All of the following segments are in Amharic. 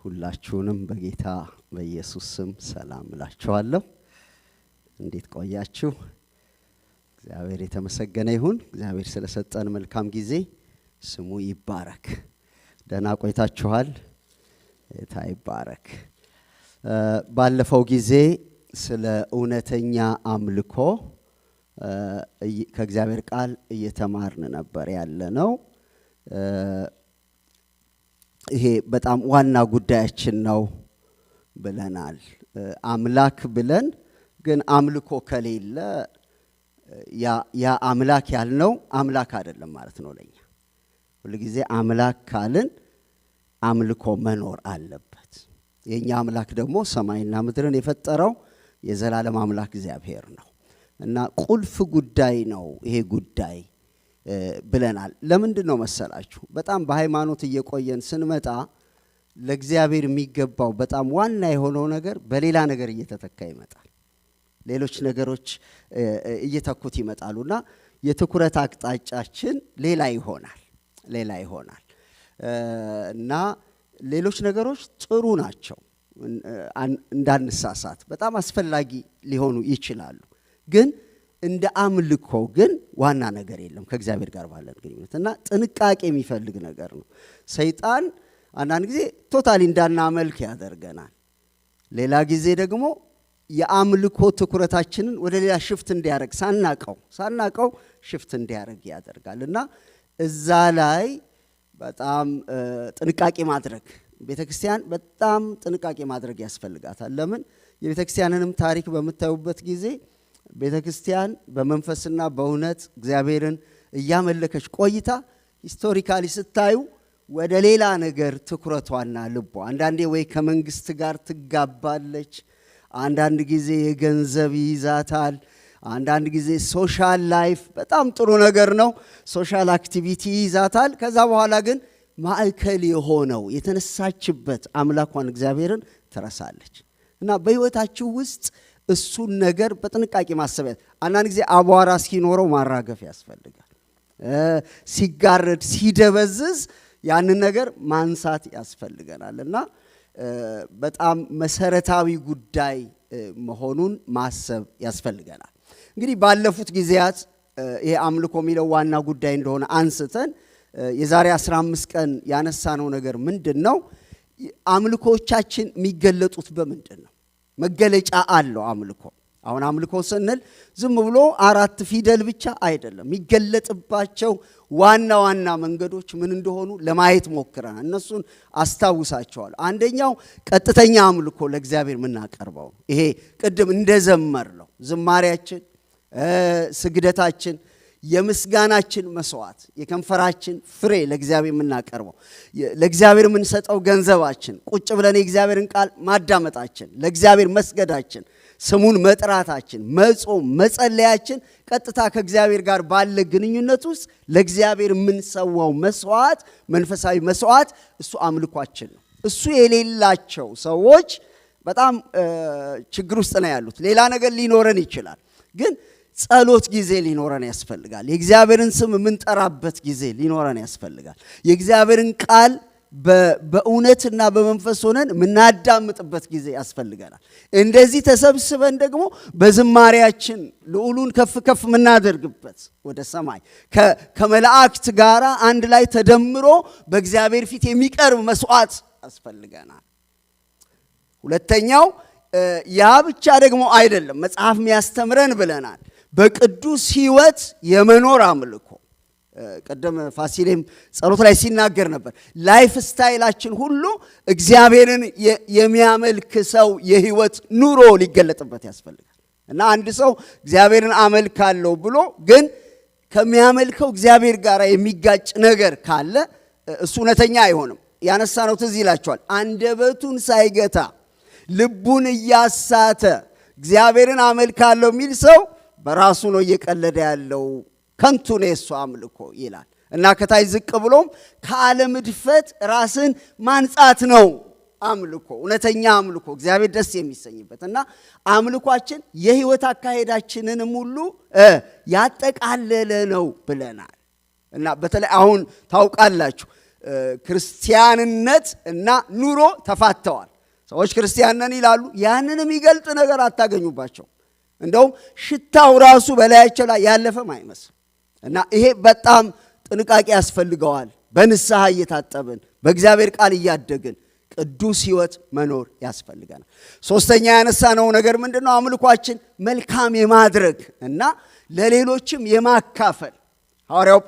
ሁላችሁንም በጌታ በኢየሱስ ስም ሰላም እላችኋለሁ። እንዴት ቆያችሁ? እግዚአብሔር የተመሰገነ ይሁን። እግዚአብሔር ስለሰጠን መልካም ጊዜ ስሙ ይባረክ። ደህና ቆይታችኋል? ጌታ ይባረክ። ባለፈው ጊዜ ስለ እውነተኛ አምልኮ ከእግዚአብሔር ቃል እየተማርን ነበር ያለነው። ይሄ በጣም ዋና ጉዳያችን ነው ብለናል። አምላክ ብለን ግን አምልኮ ከሌለ ያ አምላክ ያልነው አምላክ አይደለም ማለት ነው ለኛ። ሁሉ ጊዜ አምላክ ካልን አምልኮ መኖር አለበት። የኛ አምላክ ደግሞ ሰማይና ምድርን የፈጠረው የዘላለም አምላክ እግዚአብሔር ነው እና ቁልፍ ጉዳይ ነው ይሄ ጉዳይ ብለናል። ለምንድን ነው መሰላችሁ? በጣም በሃይማኖት እየቆየን ስንመጣ ለእግዚአብሔር የሚገባው በጣም ዋና የሆነው ነገር በሌላ ነገር እየተተካ ይመጣል። ሌሎች ነገሮች እየተኩት ይመጣሉና የትኩረት አቅጣጫችን ሌላ ይሆናል እና ሌሎች ነገሮች ጥሩ ናቸው እንዳንሳሳት በጣም አስፈላጊ ሊሆኑ ይችላሉ። ግን እንደ አምልኮ ግን ዋና ነገር የለም ከእግዚአብሔር ጋር ባለን ግንኙነት እና ጥንቃቄ የሚፈልግ ነገር ነው። ሰይጣን አንዳንድ ጊዜ ቶታሊ እንዳናመልክ ያደርገናል። ሌላ ጊዜ ደግሞ የአምልኮ ትኩረታችንን ወደ ሌላ ሽፍት እንዲያደርግ ሳናቀው ሽፍት እንዲያደርግ ያደርጋልና እዛ ላይ በጣም ጥንቃቄ ማድረግ ቤተክርስቲያን በጣም ጥንቃቄ ማድረግ ያስፈልጋታል። ለምን? የቤተክርስቲያንንም ታሪክ በመታዩበት ጊዜ ቤተክርስቲያን በመንፈስና በእውነት እግዚአብሔርን እያመለከች ቆይታ ሂስቶሪካሊ ስታዩ ወደ ሌላ ነገር ትኩረቷና ልቧ አንዳንዴ ወይ ከመንግስት ጋር ትጋባለች፣ አንዳንድ ጊዜ የገንዘብ ይይዛታል፣ አንዳንድ ጊዜ ሶሻል ላይፍ በጣም ጥሩ ነገር ነው፣ ሶሻል አክቲቪቲ ይይዛታል። ከዛ በኋላ ግን ማዕከል የሆነው የተነሳችበት አምላኳን እግዚአብሔርን ትረሳለች እና በህይወታችሁ ውስጥ እሱን ነገር በጥንቃቄ ማሰብ አንዳንድ ጊዜ አቧራ ሲኖረው ማራገፍ ያስፈልጋል። ሲጋረድ ሲደበዝዝ ያንን ነገር ማንሳት ያስፈልገናል እና በጣም መሰረታዊ ጉዳይ መሆኑን ማሰብ ያስፈልገናል። እንግዲህ ባለፉት ጊዜያት ይሄ አምልኮ የሚለው ዋና ጉዳይ እንደሆነ አንስተን የዛሬ 15 ቀን ያነሳነው ነገር ምንድነው? አምልኮቻችን የሚገለጡት በምንድን ነው? መገለጫ አለው አምልኮ። አሁን አምልኮ ስንል ዝም ብሎ 4 ፊደል ብቻ አይደለም። የሚገለጥባቸው ዋና መንገዶች ምን እንደሆኑ ለማየት ሞክረናል። እነሱን አስታውሳቸዋለሁ። አንደኛው ቀጥተኛ አምልኮ ለእግዚአብሔር የምናቀርበው ይሄ ቅድም እንደዘመር ነው ዝማሬያችን፣ ስግደታችን፣ የምስጋናችን መስዋዕት፣ የከንፈራችን ፍሬ ለእግዚአብሔር የምናቀርበው፣ ለእግዚአብሔር የምንሰጠው ገንዘባችን፣ ቁጭ ብለን የእግዚአብሔርን ቃል ማዳመጣችን፣ ለእግዚአብሔር መስገዳችን፣ ስሙን መጥራታችን፣ መጾም፣ መጸለያችን ቀጥታ ከእግዚአብሔር ጋር ባለ ግንኙነት ውስጥ ለእግዚአብሔር የምንሰዋው መስዋዕት፣ መንፈሳዊ መስዋዕት እሱ አምልኳችን ነው። እሱ የሌላቸው ሰዎች በጣም ችግር ውስጥ ነው ያሉት። ሌላ ነገር ሊኖረን ይችላል ግን ጸሎት ጊዜ ሊኖረን ያስፈልጋል። የእግዚአብሔርን ስም የምንጠራበት ጊዜ ሊኖረን ያስፈልጋል። የእግዚአብሔርን ቃል በእውነትና በመንፈስ ሆነን የምናዳምጥበት ጊዜ ያስፈልገናል። እንደዚህ ተሰብስበን ደግሞ በዝማሬያችን ልዑሉን ከፍ ከፍ የምናደርግበት ወደ ሰማይ ከመላእክት ጋር አንድ ላይ ተደምሮ በእግዚአብሔር ፊት የሚቀርብ መስዋዕት ያስፈልገናል። ሁለተኛው ያ ብቻ ደግሞ አይደለም። መጽሐፍ የሚያስተምረን ብለናል በቅዱስ ሕይወት የመኖር አምልኮ። ቀደም ፋሲሌም ጸሎት ላይ ሲናገር ነበር። ላይፍ ስታይላችን ሁሉ እግዚአብሔርን የሚያመልክ ሰው የሕይወት ኑሮ ሊገለጥበት ያስፈልጋል እና አንድ ሰው እግዚአብሔርን አመልካለሁ ብሎ ግን ከሚያመልከው እግዚአብሔር ጋር የሚጋጭ ነገር ካለ እሱ እውነተኛ አይሆንም። ያነሳነው ትዝ ይላችኋል። አንደበቱን ሳይገታ ልቡን እያሳተ እግዚአብሔርን አመልካለሁ የሚል ሰው በራሱ ነው እየቀለደ ያለው፣ ከንቱ ነው የሱ አምልኮ ይላል እና ከታይ ዝቅ ብሎም ከዓለም እድፈት ራስን ማንጻት ነው አምልኮ። እውነተኛ አምልኮ እግዚአብሔር ደስ የሚሰኝበት እና አምልኳችን የህይወት አካሄዳችንንም ሁሉ ያጠቃለለ ነው ብለናል እና በተለይ አሁን ታውቃላችሁ ክርስቲያንነት እና ኑሮ ተፋተዋል። ሰዎች ክርስቲያን ነን ይላሉ፣ ያንን የሚገልጥ ነገር አታገኙባቸው። እንደውም ሽታው ራሱ በላያቸው ላይ ያለፈም አይመስል እና ይሄ በጣም ጥንቃቄ ያስፈልገዋል። በንስሐ እየታጠብን በእግዚአብሔር ቃል እያደግን ቅዱስ ሕይወት መኖር ያስፈልገናል። ሶስተኛ ያነሳነው ነገር ምንድነው? አምልኳችን መልካም የማድረግ እና ለሌሎችም የማካፈል። ሐዋርያው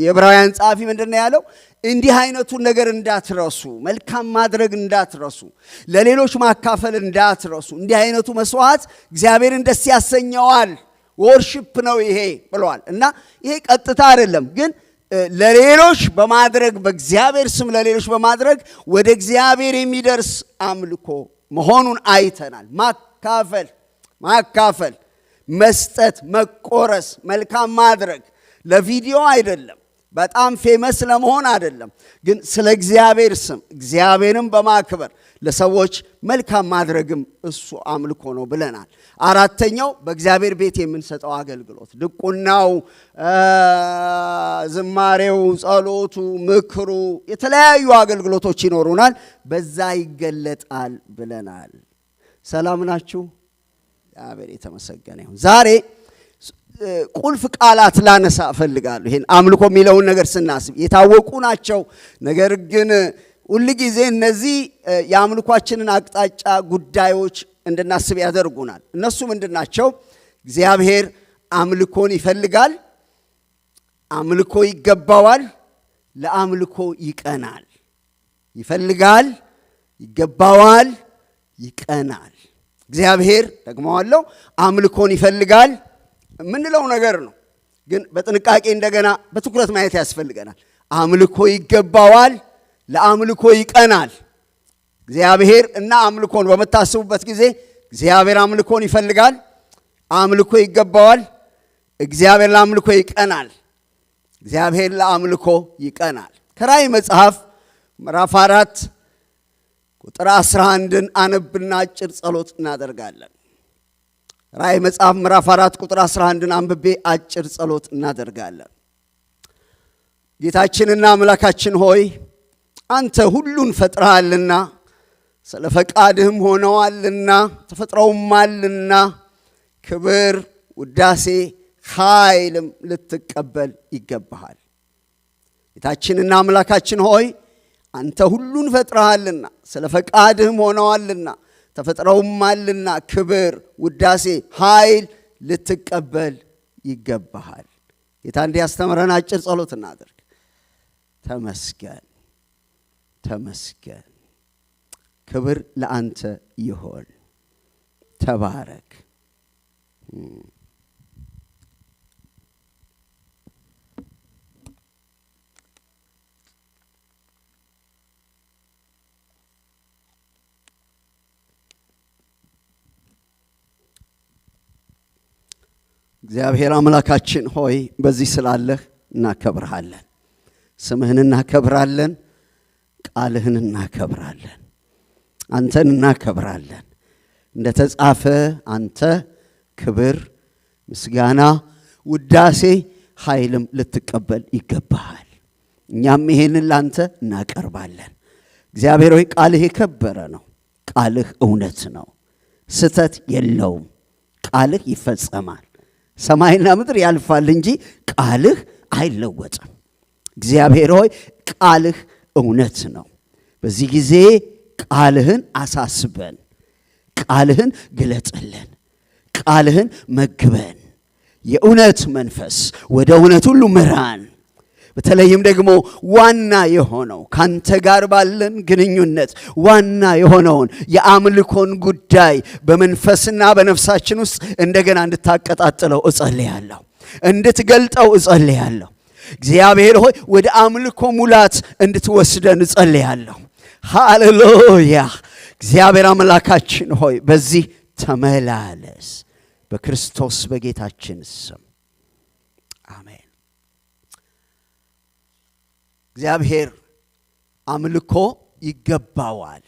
የዕብራውያን ጸሐፊ ምንድነው ያለው? እንዲህ አይነቱን ነገር እንዳትረሱ፣ መልካም ማድረግ እንዳትረሱ፣ ለሌሎች ማካፈል እንዳትረሱ። እንዲህ አይነቱ መስዋዕት እግዚአብሔርን ደስ ያሰኘዋል፣ ወርሺፕ ነው ይሄ ብለዋል። እና ይሄ ቀጥታ አይደለም ግን ለሌሎች በማድረግ በእግዚአብሔር ስም ለሌሎች በማድረግ ወደ እግዚአብሔር የሚደርስ አምልኮ መሆኑን አይተናል። ማካፈል፣ መስጠት፣ መቆረስ፣ መልካም ማድረግ ለቪዲዮ አይደለም፣ በጣም ፌመስ ለመሆን አይደለም፣ ግን ስለ እግዚአብሔር ስም እግዚአብሔርን በማክበር ለሰዎች መልካም ማድረግም እሱ አምልኮ ነው ብለናል። አራተኛው በእግዚአብሔር ቤት የምንሰጠው አገልግሎት፣ ድቁናው፣ ዝማሬው፣ ጸሎቱ፣ ምክሩ፣ የተለያዩ አገልግሎቶች ይኖሩናል፣ በዛ ይገለጣል ብለናል። ሰላም ናችሁ? እግዚአብሔር የተመሰገነ ይሁን። ዛሬ ቁልፍ ቃላት ላነሳ እፈልጋለሁ። ይሄን አምልኮ የሚለውን ነገር ስናስብ የታወቁ ናቸው። ነገር ግን ሁል ጊዜ እነዚህ የአምልኳችንን አቅጣጫ ጉዳዮች እንድናስብ ያደርጉናል። እነሱ ምንድናቸው? እግዚአብሔር አምልኮን ይፈልጋል፣ አምልኮ ይገባዋል፣ ለአምልኮ ይቀናል። ይፈልጋል፣ ይገባዋል፣ ይቀናል። እግዚአብሔር ደግመዋለሁ፣ አምልኮን ይፈልጋል የምንለው ነገር ነው። ግን በጥንቃቄ እንደገና በትኩረት ማየት ያስፈልገናል። አምልኮ ይገባዋል፣ ለአምልኮ ይቀናል። እግዚአብሔር እና አምልኮን በመታሰቡበት ጊዜ እግዚአብሔር አምልኮን ይፈልጋል፣ አምልኮ ይገባዋል፣ እግዚአብሔር ለአምልኮ ይቀናል። እግዚአብሔር ለአምልኮ ይቀናል። ከራእይ መጽሐፍ ምዕራፍ 4 ቁጥር 11ን አነብና አጭር ጸሎት እናደርጋለን። ራእይ መጽሐፍ ምዕራፍ 4 ቁጥር 11ን አንብቤ አጭር ጸሎት እናደርጋለን። ጌታችንና አምላካችን ሆይ አንተ ሁሉን ፈጥረሃልና ስለ ፈቃድህም ሆነዋልና ተፈጥረውማልና ክብር፣ ውዳሴ፣ ኃይልም ልትቀበል ይገባሃል። ጌታችንና አምላካችን ሆይ አንተ ሁሉን ፈጥረሃልና ስለ ፈቃድህም ሆነዋልና ተፈጥረውማልና ክብር፣ ውዳሴ፣ ኃይል ልትቀበል ይገባሃል። ጌታ እንዲያስተምረን አጭር ጸሎት እናደርግ። ተመስገን፣ ተመስገን። ክብር ለአንተ ይሆን። ተባረክ። እግዚአብሔር አምላካችን ሆይ በዚህ ስላለህ እናከብርሃለን። ስምህን እናከብራለን፣ ቃልህን እናከብራለን፣ አንተን እናከብራለን። እንደተጻፈ አንተ ክብር፣ ምስጋና፣ ውዳሴ፣ ኃይልም ልትቀበል ይገባሃል። እኛም ይሄንን ላንተ እናቀርባለን። እግዚአብሔር ሆይ ቃልህ የከበረ ነው። ቃልህ እውነት ነው፣ ስተት የለውም። ቃልህ ይፈጸማል። ሰማይና ምድር ያልፋል እንጂ ቃልህ አይለወጥም። እግዚአብሔር ሆይ ቃልህ እውነት ነው። በዚህ ጊዜ ቃልህን አሳስበን፣ ቃልህን ግለጥልን፣ ቃልህን መግበን፣ የእውነት መንፈስ ወደ እውነት ሁሉ ምራን። በተለይም ደግሞ ዋና የሆነው ካንተ ጋር ባለን ግንኙነት ዋና የሆነውን የአምልኮን ጉዳይ በመንፈስና በነፍሳችን ውስጥ እንደገና እንድታቀጣጥለው እጸልያለሁ፣ እንድትገልጠው እጸልያለሁ። እግዚአብሔር ሆይ ወደ አምልኮ ሙላት እንድትወስደን እጸልያለሁ። ሃሌሉያ። እግዚአብሔር አምላካችን ሆይ በዚህ ተመላለስ፣ በክርስቶስ በጌታችን ስም አሜን። እግዚአብሔር አምልኮ ይገባዋል።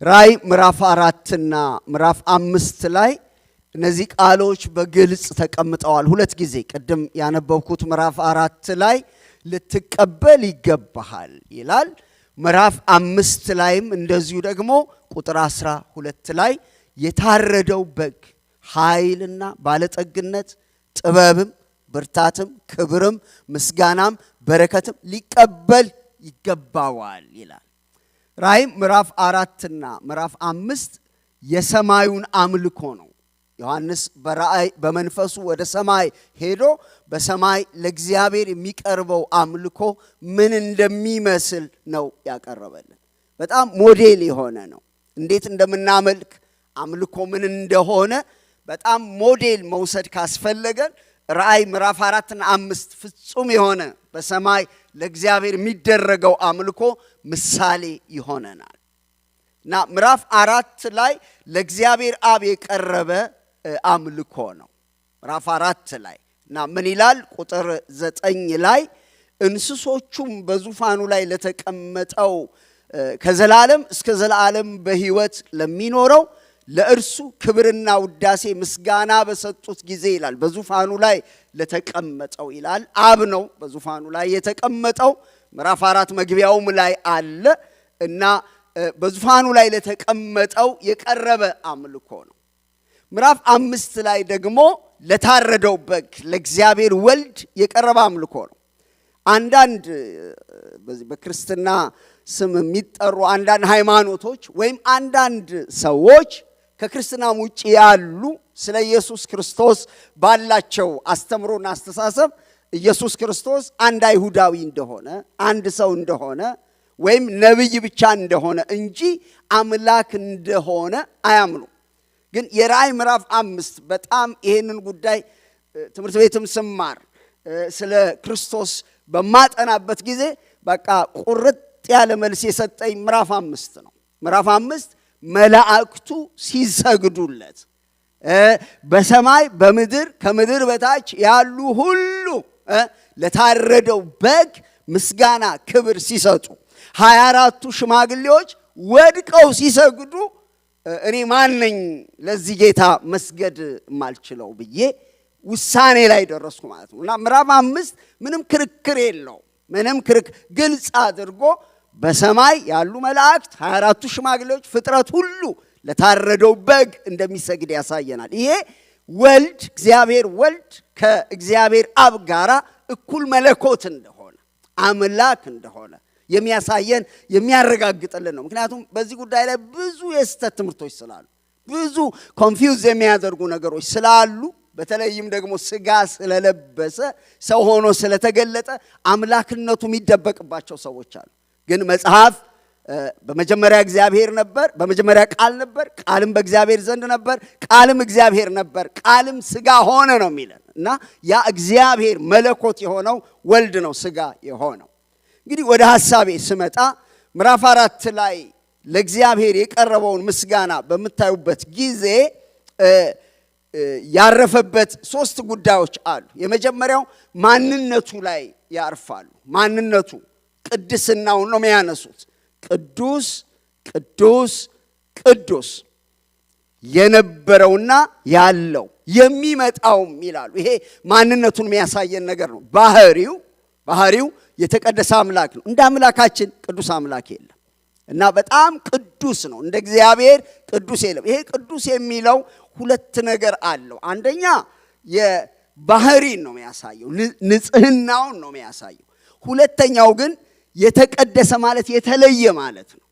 ራእይ ምዕራፍ 4 ምዕራፍ 5 ላይ እነዚህ ቃሎች በግልጽ ተቀምጠዋል። ሁለት ጊዜ ቅድም ያነበብኩት ምዕራፍ 4 ላይ ልትቀበል ይገባሃል ይላል። ምዕራፍ 5 ላይም እንደዚሁ ደግሞ ቁጥር 12 ላይ የታረደው በግ ኃይልና ባለጠግነት ጥበብም ብርታትም ክብርም ምስጋናም በረከትም ሊቀበል ይገባዋል ይላል። ራእይ ምዕራፍ 4 እና ምዕራፍ 5 የሰማዩን አምልኮ ነው። ዮሐንስ በራእይ በመንፈሱ ወደ ሰማይ ሄዶ በሰማይ ለእግዚአብሔር የሚቀርበው አምልኮ ምን እንደሚመስል ነው ያቀረበልን። በጣም ሞዴል የሆነ ነው። እንዴት እንደምናመልክ አምልኮ ምን እንደሆነ በጣም ሞዴል መውሰድ ካስፈለገን ራእይ ምዕራፍ 4 እና 5 ፍጹም የሆነ በሰማይ ለእግዚአብሔር የሚደረገው አምልኮ ምሳሌ ይሆነናል። እና ምዕራፍ 4 ላይ ለእግዚአብሔር አብ የቀረበ አምልኮ ነው። ምዕራፍ 4 ላይ እና ምን ይላል? ቁጥር 9 ላይ እንስሶቹም በዙፋኑ ላይ ለተቀመጠው ከዘላለም እስከ ዘላለም በሕይወት ለሚኖረው ለእርሱ ክብርና ውዳሴ ምስጋና በሰጡት ጊዜ ይላል። በዙፋኑ ላይ ለተቀመጠው ይላል። አብ ነው በዙፋኑ ላይ የተቀመጠው። ምዕራፍ 4 መግቢያውም ላይ አለ እና በዙፋኑ ላይ ለተቀመጠው የቀረበ አምልኮ ነው። ምዕራፍ 5 ላይ ደግሞ ለታረደው በግ ለእግዚአብሔር ወልድ የቀረበ አምልኮ ነው። አንዳንድ በዚህ በክርስትና ስም የሚጠሩ አንዳንድ ሃይማኖቶች ወይም አንዳንድ ሰዎች ከክርስትናም ውጪ ያሉ ስለ ኢየሱስ ክርስቶስ ባላቸው አስተምሮና አስተሳሰብ ኢየሱስ ክርስቶስ አንድ አይሁዳዊ እንደሆነ አንድ ሰው እንደሆነ ወይም ነብይ ብቻ እንደሆነ እንጂ አምላክ እንደሆነ አያምኑ። ግን የራእይ ምዕራፍ 5 በጣም ይሄንን ጉዳይ ትምህርት ቤትም ስማር ስለ ክርስቶስ በማጠናበት ጊዜ በቃ ቁርጥ ያለ መልስ የሰጠኝ ምዕራፍ 5 ነው። ምዕራፍ 5 መላእክቱ ሲሰግዱለት በሰማይ በምድር ከምድር በታች ያሉ ሁሉ ለታረደው በግ ምስጋና ክብር ሲሰጡ 24ቱ ሽማግሌዎች ወድቀው ሲሰግዱ እኔ ማን ነኝ ለዚህ ጌታ መስገድ ማልችለው ብዬ ውሳኔ ላይ ደረስኩ ማለት ነው። እና ምዕራፍ 5 ምንም ክርክር የለው፣ ምንም ክርክር ግልጽ አድርጎ በሰማይ ያሉ መላእክት 24ቱ ሽማግሌዎች ፍጥረት ሁሉ ለታረደው በግ እንደሚሰግድ ያሳየናል። ይሄ ወልድ እግዚአብሔር ወልድ ከእግዚአብሔር አብ ጋራ እኩል መለኮት እንደሆነ አምላክ እንደሆነ የሚያሳየን የሚያረጋግጥልን ነው። ምክንያቱም በዚህ ጉዳይ ላይ ብዙ የስተት ትምህርቶች ስላሉ ብዙ ኮንፊውዝ የሚያደርጉ ነገሮች ስላሉ በተለይም ደግሞ ስጋ ስለለበሰ ሰው ሆኖ ስለተገለጠ አምላክነቱ የሚደበቅባቸው ሰዎች አሉ። ግን መጽሐፍ በመጀመሪያ እግዚአብሔር ነበር፣ በመጀመሪያ ቃል ነበር፣ ቃልም በእግዚአብሔር ዘንድ ነበር፣ ቃልም እግዚአብሔር ነበር፣ ቃልም ስጋ ሆነ ነው የሚለን እና ያ እግዚአብሔር መለኮት የሆነው ወልድ ነው ስጋ የሆነው። እንግዲህ ወደ ሐሳቤ ስመጣ ምዕራፍ 4 ላይ ለእግዚአብሔር የቀረበውን ምስጋና በምታዩበት ጊዜ ያረፈበት 3 ጉዳዮች አሉ። የመጀመሪያው ማንነቱ ላይ ያርፋሉ። ማንነቱ ቅድስናውን ነው የሚያነሱት። ቅዱስ ቅዱስ ቅዱስ የነበረውና ያለው የሚመጣውም ይላሉ። ይሄ ማንነቱን የሚያሳየን ነገር ነው። ባህሪው የተቀደሰ አምላክ ነው። እንደ አምላካችን ቅዱስ አምላክ የለም እና በጣም ቅዱስ ነው። እንደ እግዚአብሔር ቅዱስ የለም። ይሄ ቅዱስ የሚለው 2 ነገር አለው። አንደኛ የባህሪን ነው የሚያሳየው፣ ንጽህናውን ነው የሚያሳየው። ሁለተኛው ግን የተቀደሰ ማለት የተለየ ማለት ነው።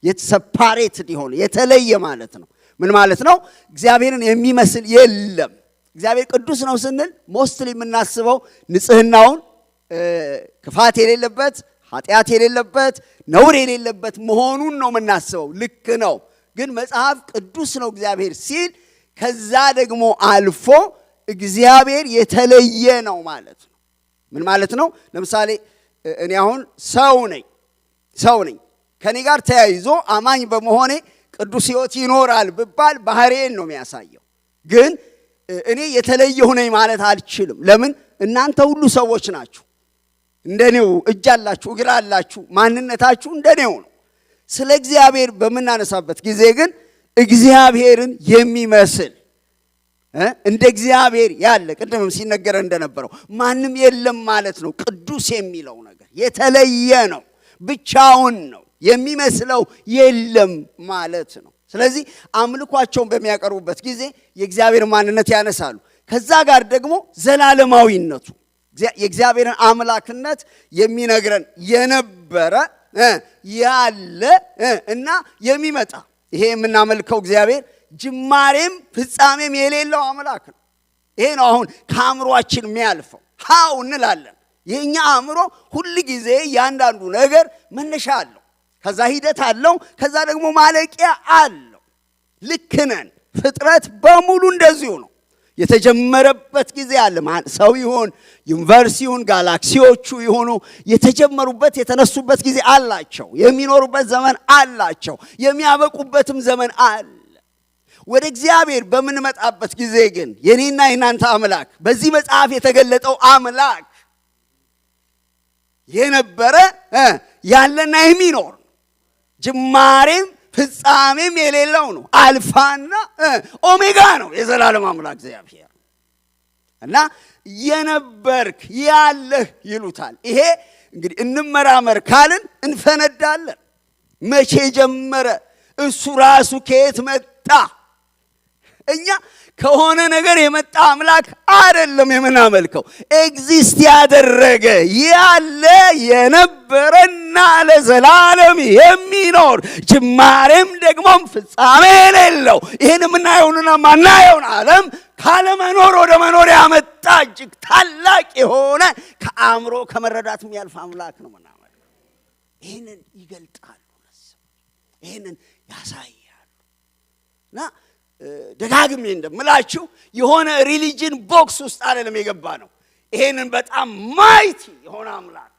የተሰፓሬትድ የሆነ የተለየ ማለት ነው። ምን ማለት ነው? እግዚአብሔርን የሚመስል የለም። እግዚአብሔር ቅዱስ ነው ስንል ሞስትሊ የምናስበው ንጽህናውን ክፋት የሌለበት ኃጢአት የሌለበት ነውር የሌለበት መሆኑን ነው የምናስበው። ልክ ነው። ግን መጽሐፍ ቅዱስ ነው እግዚአብሔር ሲል ከዛ ደግሞ አልፎ እግዚአብሔር የተለየ ነው ማለት ነው። ምን ማለት ነው? ለምሳሌ እኔ አሁን ሰው ነኝ። ከኔ ጋር ተያይዞ አማኝ በመሆኔ ቅዱስ ሕይወት ይኖራል ብባል ባህሪዬን ነው የሚያሳየው። ግን እኔ የተለየሁ ነኝ ማለት አልችልም። ለምን? እናንተ ሁሉ ሰዎች ናችሁ። እንደኔው እጅ አላችሁ፣ እግር አላችሁ፣ ማንነታችሁ እንደኔው ነው። ስለ እግዚአብሔር በምናነሳበት ጊዜ ግን እግዚአብሔርን የሚመስል እንደ እግዚአብሔር ያለ ቅድምም ሲነገር እንደነበረው ማንም የለም ማለት ነው። ቅዱስ የሚለው ነገር የተለየ ነው፣ ብቻውን ነው፣ የሚመስለው የለም ማለት ነው። ስለዚህ አምልኳቸውን በሚያቀርቡበት ጊዜ የእግዚአብሔር ማንነት ያነሳሉ። ከዛ ጋር ደግሞ ዘላለማዊነቱ የእግዚአብሔርን አምላክነት የሚነግረን የነበረ ያለ እና የሚመጣ ይሄ የምናመልከው እግዚአብሔር ጅማሬም ፍጻሜም የሌለው አምላክ ነው። ይሄ ነው አሁን ከአእምሮአችን የሚያልፈው። ሃው እንላለን። የኛ አእምሮ ሁል ጊዜ ያንዳንዱ ነገር መነሻ አለው፣ ከዛ ሂደት አለው፣ ከዛ ደግሞ ማለቂያ አለው። ልክ ነን። ፍጥረት በሙሉ እንደዚሁ ነው። የተጀመረበት ጊዜ አለ። ሰው ይሁን ዩኒቨርስ ይሁን ጋላክሲዎቹ ይሁኑ የተጀመሩበት የተነሱበት ጊዜ አላቸው። የሚኖሩበት ዘመን አላቸው። የሚያበቁበትም ዘመን አለ። ወደ እግዚአብሔር በምንመጣበት ጊዜ ግን የኔና የናንተ አምላክ በዚህ መጽሐፍ የተገለጠው አምላክ የነበረ ያለና የሚኖር ጅማሬም ፍጻሜም የሌለው ነው። አልፋና ኦሜጋ ነው የዘላለም አምላክ እግዚአብሔር እና የነበርክ ያለህ ይሉታል። ይሄ እንግዲህ እንመራመር ካልን እንፈነዳለን። መቼ ጀመረ? እሱ ራሱ ከየት መጣ? እኛ ከሆነ ነገር የመጣ አምላክ አይደለም የምናመልከው። ኤግዚስት ያደረገ ያለ የነበረና ለዘላለም የሚኖር ጅማሬም ደግሞም ፍጻሜ የሌለው ይህን የምናየውንና ማናየውን ዓለም ካለመኖር ወደ መኖር ያመጣ እጅግ ታላቅ የሆነ ከአእምሮ ከመረዳት የሚያልፍ አምላክ ነው ምናመልከው። ይህንን ይገልጣሉ፣ ይህንን ያሳያሉ። እና ደጋግሜ እንደምላችሁ የሆነ ሪሊጅን ቦክስ ውስጥ አይደለም የገባ ነው። ይሄንን በጣም ማይቲ የሆነ አምላክ፣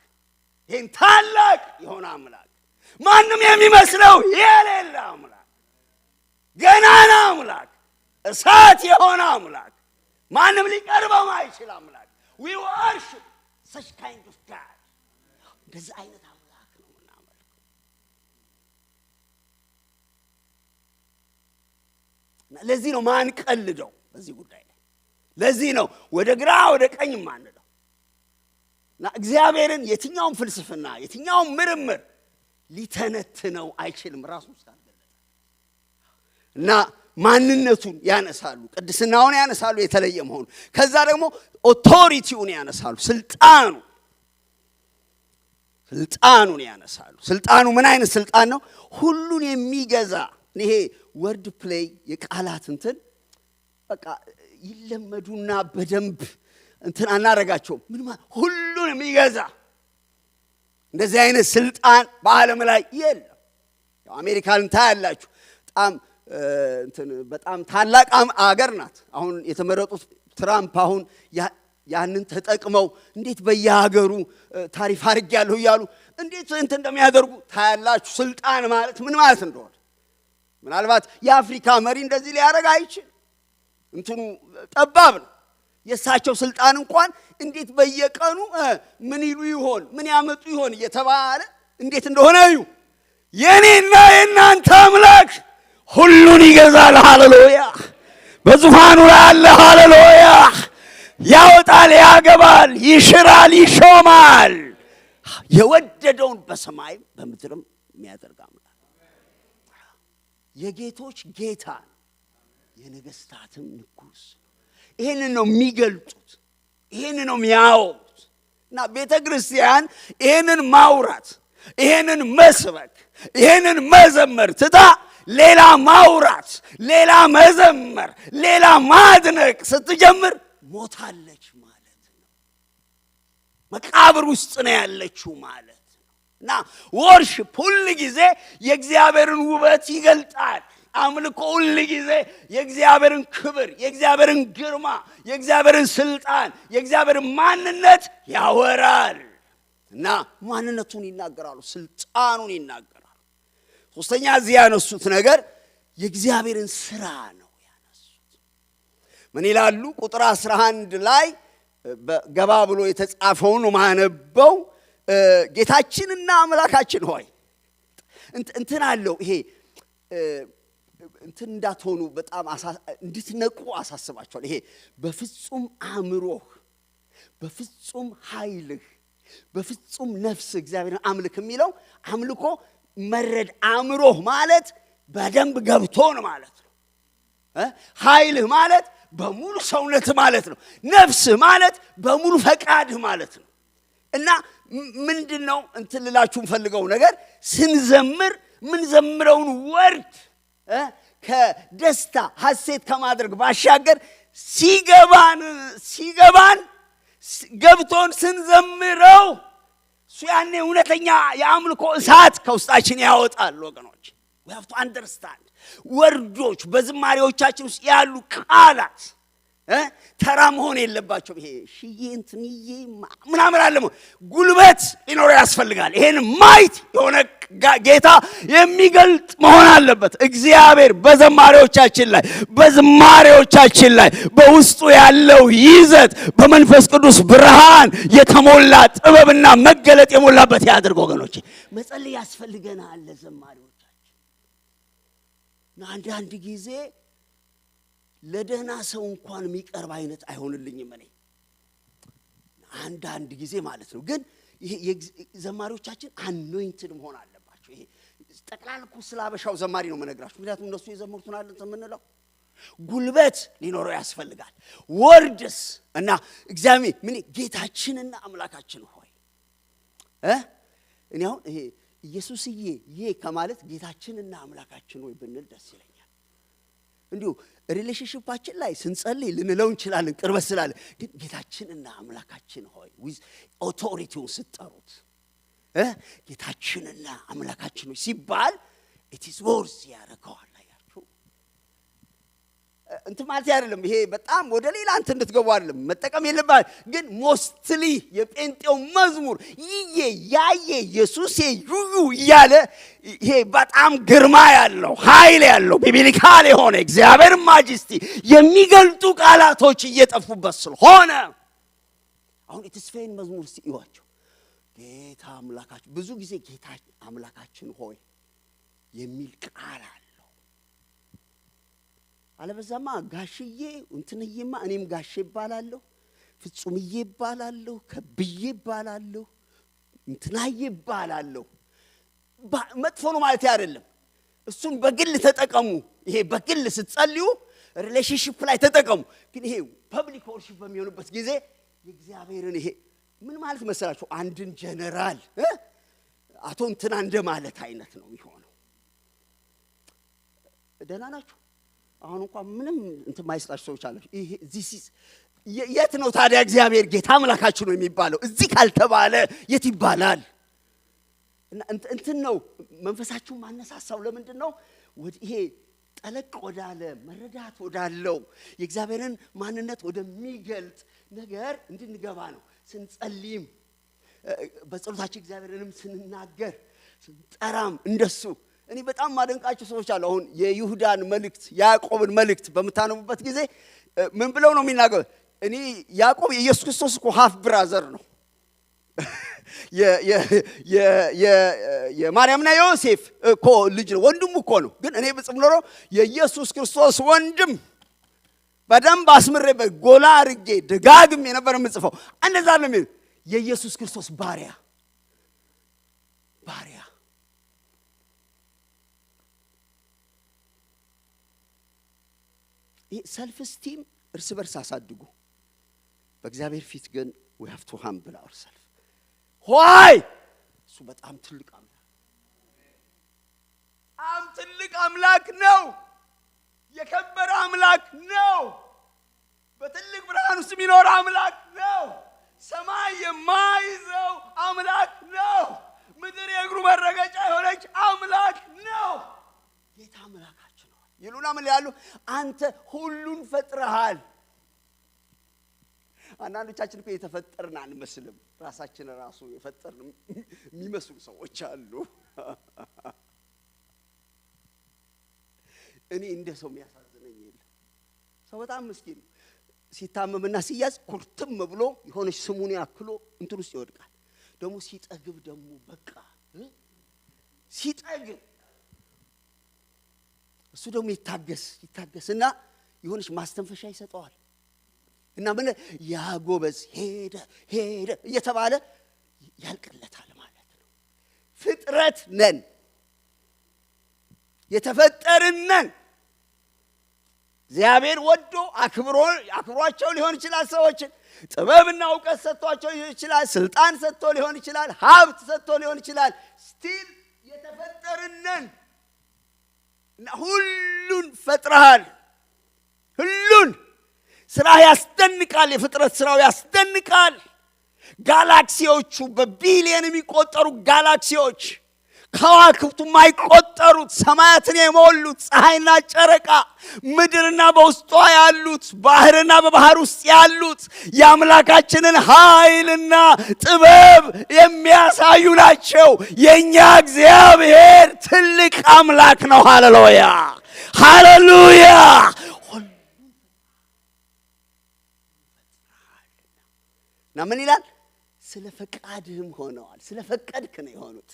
ይሄን ታላቅ የሆነ አምላክ፣ ማንም የሚመስለው የሌለ አምላክ፣ ገናና አምላክ፣ እሳት የሆነ አምላክ፣ ማንም ሊቀርበው ማይችል አምላክ we worship such kind of God። እንደዚህ አይነት አምላክ ነው ምናመልከው። ለዚህ ነው ማን ቀልደው በዚህ ጉዳይ ላይ። ለዚህ ነው ወደ ግራ ወደ ቀኝ ማንለው። እና እግዚአብሔርን የትኛውም ፍልስፍና የትኛውም ምርምር ሊተነትነው አይችልም ራሱ ስላልገለጠ። እና ማንነቱን ያነሳሉ፣ ቅድስናውን ያነሳሉ፣ የተለየ መሆኑ። ከዛ ደግሞ ኦቶሪቲውን ያነሳሉ፣ ስልጣኑን ያነሳሉ። ስልጣኑ ምን አይነት ስልጣን ነው? ሁሉን የሚገዛ። ይሄ ወርድ ፕሌይ የቃላት እንትን በቃ ይለመዱና በደንብ እንትን አናረጋቸው። ምን ማለት ሁሉን የሚገዛ እንደዚህ አይነት ስልጣን በዓለም ላይ የለም። ያው አሜሪካን ታያላችሁ፣ በጣም ታላቅ አገር ናት። አሁን የተመረጡት ትራምፕ አሁን ያንን ተጠቅመው እንዴት በየሀገሩ ታሪፍ አድርጌያለሁ እያሉ እንዴት እንትን እንደሚያደርጉ ታያላችሁ። ስልጣን ማለት ምን ማለት እንደሆነ ምናልባት የአፍሪካ መሪ እንደዚህ ሊያደርግ አይችል፣ እንትኑ ጠባብ ነው። የእሳቸው ስልጣን እንኳን እንዴት በየቀኑ ምን ይሉ ይሆን ምን ያመጡ ይሆን እየተባለ እንዴት እንደሆነ እዩ። የኔና የእናንተ አምላክ ሁሉን ይገዛል። ሃሌሉያ! በዙፋኑ ላይ አለ። ሃሌሉያ! ያወጣል፣ ያገባል፣ ይሽራል፣ ይሾማል። የወደደውን በሰማይም በምድርም የሚያደርግ አምላክ የጌቶች ጌታ የነገስታትም ንጉስ። ይሄንን ነው የሚገልጡት፣ ይሄንን ነው የሚያወሩት። እና ቤተ ክርስቲያን ይሄንን ማውራት፣ ይሄንን መስበክ፣ ይሄንን መዘመር ትታ ሌላ ማውራት፣ ሌላ መዘመር፣ ሌላ ማድነቅ ስትጀምር ሞታለች ማለት ነው። መቃብር ውስጥ ነው ያለችው ማለት ነው። እና ወርሺፕ ሁሉ ጊዜ የእግዚአብሔርን ውበት ይገልጣል። አምልኮ ሁሉ ጊዜ የእግዚአብሔርን ክብር፣ የእግዚአብሔርን ግርማ፣ የእግዚአብሔርን ስልጣን፣ የእግዚአብሔርን ማንነት ያወራል። እና ማንነቱን ይናገራሉ፣ ስልጣኑን ይናገራሉ። ሶስተኛ እዚህ ያነሱት ነገር የእግዚአብሔርን ስራ ነው ያነሱት። ምን ይላሉ? ቁጥር 11 ላይ ገባ ብሎ የተጻፈውን ማነበው ጌታችንና አምላካችን ሆይ እንትን አለው። ይሄ እንትን እንዳትሆኑ በጣም እንድትነቁ አሳስባችኋል። ይሄ በፍጹም አእምሮህ በፍጹም ኃይልህ በፍጹም ነፍስ እግዚአብሔርን አምልክ የሚለው አምልኮ መረድ አእምሮህ ማለት በደንብ ገብቶን ማለት ነው። ኃይልህ ማለት በሙሉ ሰውነት ማለት ነው። ነፍስ ማለት በሙሉ ፈቃድህ ማለት ነው። እና ምንድነው እንትልላችሁ ፈልገው ነገር ስንዘምር ምን ዘምረውን ወርድ ከደስታ ሐሴት ከማድረግ ባሻገር ሲገባን ገብቶን ስንዘምረው ያኔ እውነተኛ የአምልኮ እሳት ከውስጣችን ያወጣል። ወገኖች we have to understand ወርዶች በዝማሬዎቻችን ውስጥ ያሉ ቃላት ተራ መሆን የለባቸው። ይሄ ሽዬ እንትንዬ ምናምን አለሙ ጉልበት ሊኖር ያስፈልጋል። ይሄን ማይት የሆነ ጌታ የሚገልጥ መሆን አለበት። እግዚአብሔር በዝማሬዎቻችን ላይ በውስጡ ያለው ይዘት በመንፈስ ቅዱስ ብርሃን የተሞላ ጥበብና መገለጥ የሞላበት ያድርግ። ወገኖች መጸለይ ያስፈልገናል ለዝማሬዎቻችን። አንዳንድ ጊዜ ለደህና ሰው እንኳን የሚቀርብ አይነት አይሆንልኝም እኔ አንዳንድ ጊዜ ማለት ነው። ግን ይሄ ዘማሪዎቻችን አኖይንትድ መሆን አለባቸው። ይሄ ጠቅላላው ስላበሻው ዘማሪ ነው መነግራችሁ። ምክንያቱም እነሱ የዘመሩትን አይደል ተምንለው ጉልበት ሊኖረው ያስፈልጋል። ወርድስ እና እግዚአብሔር ምን ጌታችንና አምላካችን ሆይ እኔ አሁን ይሄ ኢየሱስዬ ከማለት ጌታችንና አምላካችን ሆይ ብንል ደስ ይለኛል። እንዲሁ ሪሌሽንሺፓችን ላይ ስንጸልይ ልንለው እንችላለን ቅርበት ስላለ፣ ግን ጌታችንና አምላካችን ሆይ ዊዝ ኦቶሪቲውን ስትጠሩት ጌታችንና አምላካችን ሆይ ሲባል it is worth ያረከዋል። አያችሁ እንት ማለት አይደለም። ይሄ በጣም ወደ ሌላ አንተ እንድትገቡ አይደለም መጠቀም የለባት። ግን ሞስትሊ የጴንጤው መዝሙር ያየ ኢየሱስ ዩዩ እያለ ይሄ በጣም ግርማ ያለው ኃይል ያለው ቢብሊካል የሆነ እግዚአብሔር ማጅስቲ የሚገልጡ ቃላቶች እየጠፉበት ስለሆነ አሁን የተስፋዬን መዝሙር ሲይዋቸው ጌታ አምላካችን ብዙ ጊዜ ጌታ አምላካችን ሆይ የሚል ቃል አለው። አለበዛማ ጋሽዬ እንትንዬማ እኔም ጋሼ ይባላለሁ፣ ፍጹምዬ ይባላለሁ፣ ከብዬ ይባላለሁ፣ እንትናዬ ይባላለሁ። መጥፎ ነው ማለት አይደለም። እሱን በግል ተጠቀሙ። ይሄ በግል ስትጸልዩ ሪሌሽንሺፕ ላይ ተጠቀሙ። ግን ይሄ ፐብሊክ ወርሺፕ በሚሆንበት ጊዜ የእግዚአብሔርን ይሄ ምን ማለት መሰላችሁ አንድን ጀነራል አቶ እንትና እንደማለት አይነት ነው የሚሆነው። ደህና ናችሁ? አሁን እንኳን ምንም እንትን ማይስጣችሁ ሰዎች አሉ። ይሄ የት ነው ታዲያ እግዚአብሔር ጌታ አምላካችን ነው የሚባለው? እዚህ ካልተባለ የት ይባላል? እንትን ነው መንፈሳችሁ ማነሳሳው ለምንድን ነው? ይሄ ጠለቅ ወዳለ መረዳት ወዳለው የእግዚአብሔርን ማንነት ወደሚገልጥ ነገር እንድንገባ ነው። ስንጸልይም በጸሎታችን እግዚአብሔርንም ስንናገር ስንጠራም እንደሱ እኔ በጣም ማደንቃቸው ሰዎች አሉ። አሁን የይሁዳን መልእክት ያዕቆብን መልእክት በመታነቡበት ጊዜ ምን ብለው ነው የሚናገሩት? እኔ ያዕቆብ የኢየሱስ ክርስቶስ እኮ ሃፍ ብራዘር ነው የማርያምና ዮሴፍ እኮ ልጅ ነው፣ ወንድሙ እኮ ነው። ግን እኔ ብጽፍ ኖሮ የኢየሱስ ክርስቶስ ወንድም በደንብ አስምሬበት ጎላ አድርጌ ደጋግሜ ነበር የምጽፈው። እንደዛ ነው የሚል የኢየሱስ ክርስቶስ ባሪያ ሰልፍ ስቲም እርስ በርስ አሳድጉ። በእግዚአብሔር ፊት ግን we have to humble ourselves። ሆይ እሱ በጣም ትልቅ አምላክ ነው። የከበረ አምላክ ነው። በትልቅ ብርሃን ውስጥ የሚኖር አምላክ ነው። ሰማይ የማይዘው አምላክ ነው። ምድር የእግሩ መረገጫ የሆነች አምላክ ነው። ጌታ አምላካችን ነው ይሉና ምን ያሉ አንተ ሁሉን ፈጥረሃል። አንዳንዶቻችን እኮ የተፈጠርን አንመስልም። ራሳችን ራሱ የፈጠርን የሚመስሉ ሰዎች አሉ። እኔ እንደ ሰው የሚያሳዝነኝ የለም። ሰው በጣም ምስኪን ነው። ሲታመምና ሲያዝ ኩርትም ብሎ የሆነች ስሙን ያክሎ እንትን ውስጥ ይወድቃል። ደግሞ ሲጠግብ ደግሞ በቃ ሲጠግብ እሱ ደግሞ ይታገስና የሆነች ማስተንፈሻ ይሰጠዋል እና ምን ያጎበዝ ሄደ እየተባለ ያልቅለታል ማለት ነው። ፍጥረት ነን፣ የተፈጠርን ነን። እግዚአብሔር ወዶ አክብሯቸው ሊሆን ይችላል። ሰዎችን ጥበብና ዕውቀት ሰጥቷቸው ሊሆን ይችላል። ስልጣን ሰጥቶ ሊሆን ይችላል። ሀብት ሰጥቶ ሊሆን ይችላል። ስቲል የተፈጠርን ነን እና ሁሉን ፈጥረሃል። ሁሉን ስራ ያስደንቃል። የፍጥረት ስራው ያስደንቃል። ጋላክሲዎቹ በቢሊየን የሚቆጠሩ ጋላክሲዎች፣ ከዋክብቱ የማይቆጠሩት ሰማያትን የሞሉት ፀሐይና ጨረቃ፣ ምድርና በውስጧ ያሉት፣ ባህርና በባህር ውስጥ ያሉት የአምላካችንን ኃይልና ጥበብ የሚያሳዩ ናቸው። የኛ እግዚአብሔር ትልቅ አምላክ ነው። ሃሌሉያ ሃሌሉያ። እና ምን ይላል? ስለ ፈቃድህም ሆነዋል። ስለ ፈቀድክ ነው የሆኑት።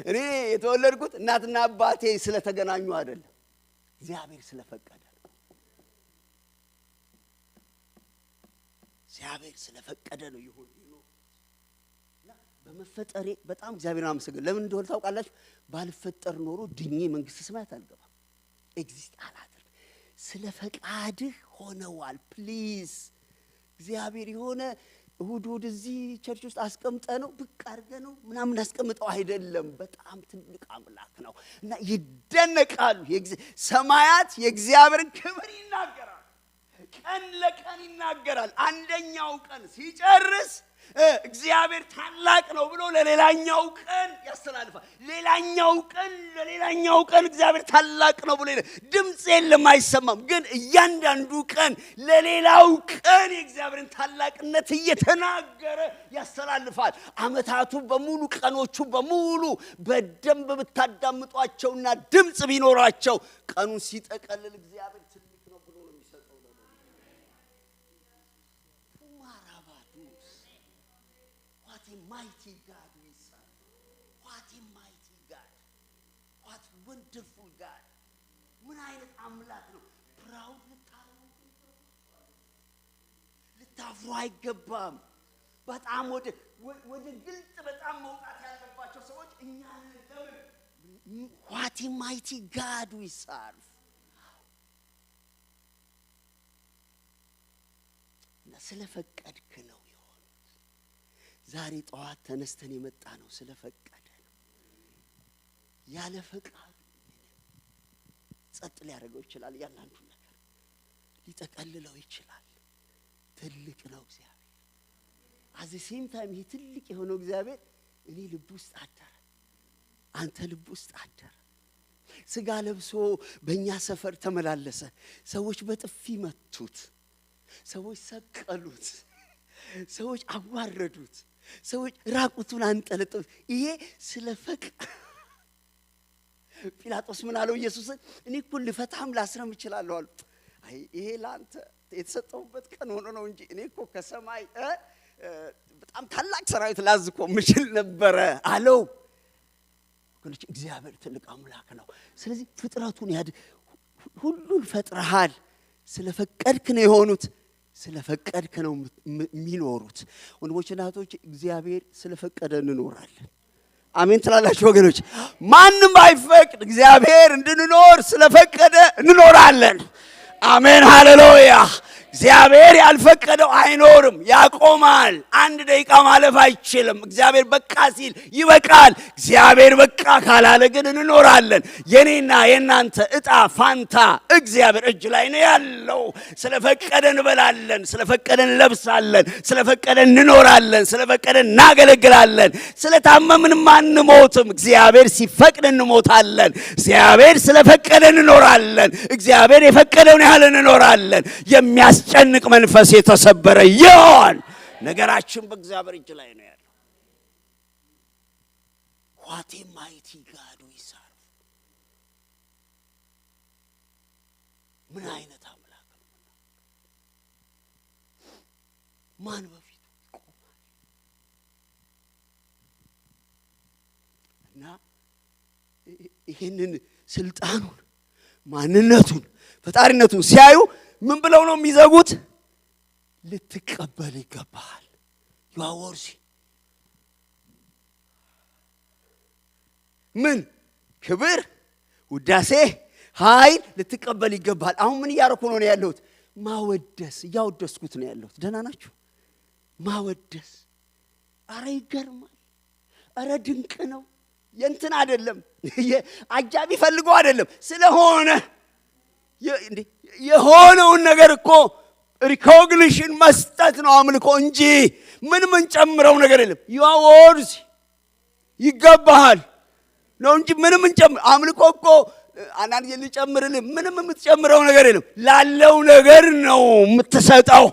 እኔ የተወለድኩት እናትና አባቴ ስለተገናኙ አይደለም፣ እግዚአብሔር ስለፈቀደ ነው። እግዚአብሔር ስለፈቀደ ነው ይሁን። እና በመፈጠሬ በጣም እግዚአብሔርን አመሰግናለሁ። ለምን እንደሆነ ታውቃላችሁ? ባልፈጠር ኖሮ ድኜ መንግስተ ሰማያት አልገባም፣ ኤግዚስት አላደርግም። ስለ ፈቃድህ ሆነዋል። ፕሊዝ እግዚአብሔር የሆነ እሁድ እዚህ ቸርች ውስጥ አስቀምጠ ነው ብቅ አድርገ ነው ምናምን አስቀምጠው አይደለም። በጣም ትልቅ አምላክ ነው እና ይደነቃሉ። ሰማያት የእግዚአብሔርን ክብር ይናገራል። ቀን ለቀን ይናገራል። አንደኛው ቀን ሲጨርስ እግዚአብሔር ታላቅ ነው ብሎ ለሌላኛው ቀን ያስተላልፋል። ሌላኛው ቀን ለሌላኛው ቀን እግዚአብሔር ታላቅ ነው ብሎ ድምጽ የለም፣ አይሰማም። ግን እያንዳንዱ ቀን ለሌላው ቀን የእግዚአብሔርን ታላቅነት እየተናገረ ያስተላልፋል። አመታቱ በሙሉ ቀኖቹ በሙሉ በደንብ ብታዳምጧቸውና ድምጽ ቢኖራቸው ቀኑን ሲጠቀልል እግዚአብሔር ትልቅ ነው ብሎ ነው የሚሰጠው። Mighty God we serve. What a mighty God. What wonderful God. ምን አይነት አምላክ ነው! ፕራውድ ልታፍሩ አይገባም። በጣም ወደ ግልጥ በጣም መውጣት ያለባቸው ሰዎች እኛ ነን። What a mighty God we serve. ስለፈቀድክ ነው። ዛሬ ጠዋት ተነስተን የመጣ ነው ስለፈቀደ ነው። ያለ ፈቃድ ጸጥ ሊያደርገው ይችላል። ያንዳንዱ ነገር ሊጠቀልለው ይችላል። ትልቅ ነው እግዚአብሔር። at the same time ይሄ ትልቅ የሆነው እግዚአብሔር እኔ ልብ ውስጥ አደረ፣ አንተ ልብ ውስጥ አደረ። ስጋ ለብሶ በእኛ ሰፈር ተመላለሰ። ሰዎች በጥፊ መቱት፣ ሰዎች ሰቀሉት፣ ሰዎች አዋረዱት፣ ሰዎች ራቁቱን አንጠለጠሉት። ይሄ ስለፈቅ ጲላጦስ ምን አለው ኢየሱስን? እኔ እኮ ልፈታም ላስረም እችላለሁ አሉ። አይ ይሄ ላንተ የተሰጠውበት ቀን ሆኖ ነው እንጂ እኔ እኮ ከሰማይ በጣም ታላቅ ሰራዊት ላዝኮ ምችል ነበረ አለው። እግዚአብሔር ትልቅ አምላክ ነው። ስለዚህ ፍጥረቱን ሁሉን ፈጥረሃል። ስለፈቀድክ ነው የሆኑት፣ ስለፈቀድክ ነው የሚኖሩት። ወንድሞችና እህቶች እግዚአብሔር ስለፈቀደ እንኖራለን። አሜን ትላላችሁ ወገኖች? ማንም ባይፈቅድ እግዚአብሔር እንድንኖር ስለፈቀደ እንኖራለን። አሜን ሃሌሉያ። እግዚአብሔር ያልፈቀደው አይኖርም፣ ያቆማል። አንድ ደቂቃ ማለፍ አይችልም። እግዚአብሔር በቃ ሲል ይበቃል። እግዚአብሔር በቃ ካላለ ግን እንኖራለን። የኔና የናንተ እጣ ፋንታ እግዚአብሔር እጅ ላይ ነው ያለው። ስለፈቀደ እንበላለን፣ ስለፈቀደ እንለብሳለን፣ ስለፈቀደ እንኖራለን፣ ስለፈቀደ እናገለግላለን። ስለታመምን አንሞትም፣ እግዚአብሔር ሲፈቅድ እንሞታለን። እግዚአብሔር ስለፈቀደ እንኖራለን። እግዚአብሔር የፈቀደውን ያህል እንኖራለን። ጨንቅ መንፈስ የተሰበረ ይሆን። ነገራችን በእግዚአብሔር እጅ ላይ ነው ያለው። What a mighty God we serve. ምን አይነት አምላክ ነው! ማን በፊቱ ይቆማል? እና ይሄንን ስልጣኑን ማንነቱን ፈጣሪነቱን ሲያዩ ምን ብለው ነው የሚዘጉት? ልትቀበል ይገባል። ያወርሲ ምን ክብር ውዳሴ ኃይል ልትቀበል ይገባል። አሁን ምን እያረኩ ነው ያለሁት? ማወደስ እያወደስኩት ነው ያለሁት። ደህና ናችሁ? ማወደስ አረ ይገርማል። አረ ድንቅ ነው። የእንትን አይደለም አጃቢ ፈልጎ አይደለም ስለሆነ የሆነውን ነገር እኮ ሪኮግኒሽን መስጠት ነው አምልኮ እንጂ ምንም እንጨምረው ነገር የለም። ያወርስ ይገባሃል ነው እንጂ ምንም እንጨምር አምልኮ እኮ አንዳንድ ልጨምርልህ ምንም የምትጨምረው ነገር የለም። ላለው ነገር ነው የምትሰጠው።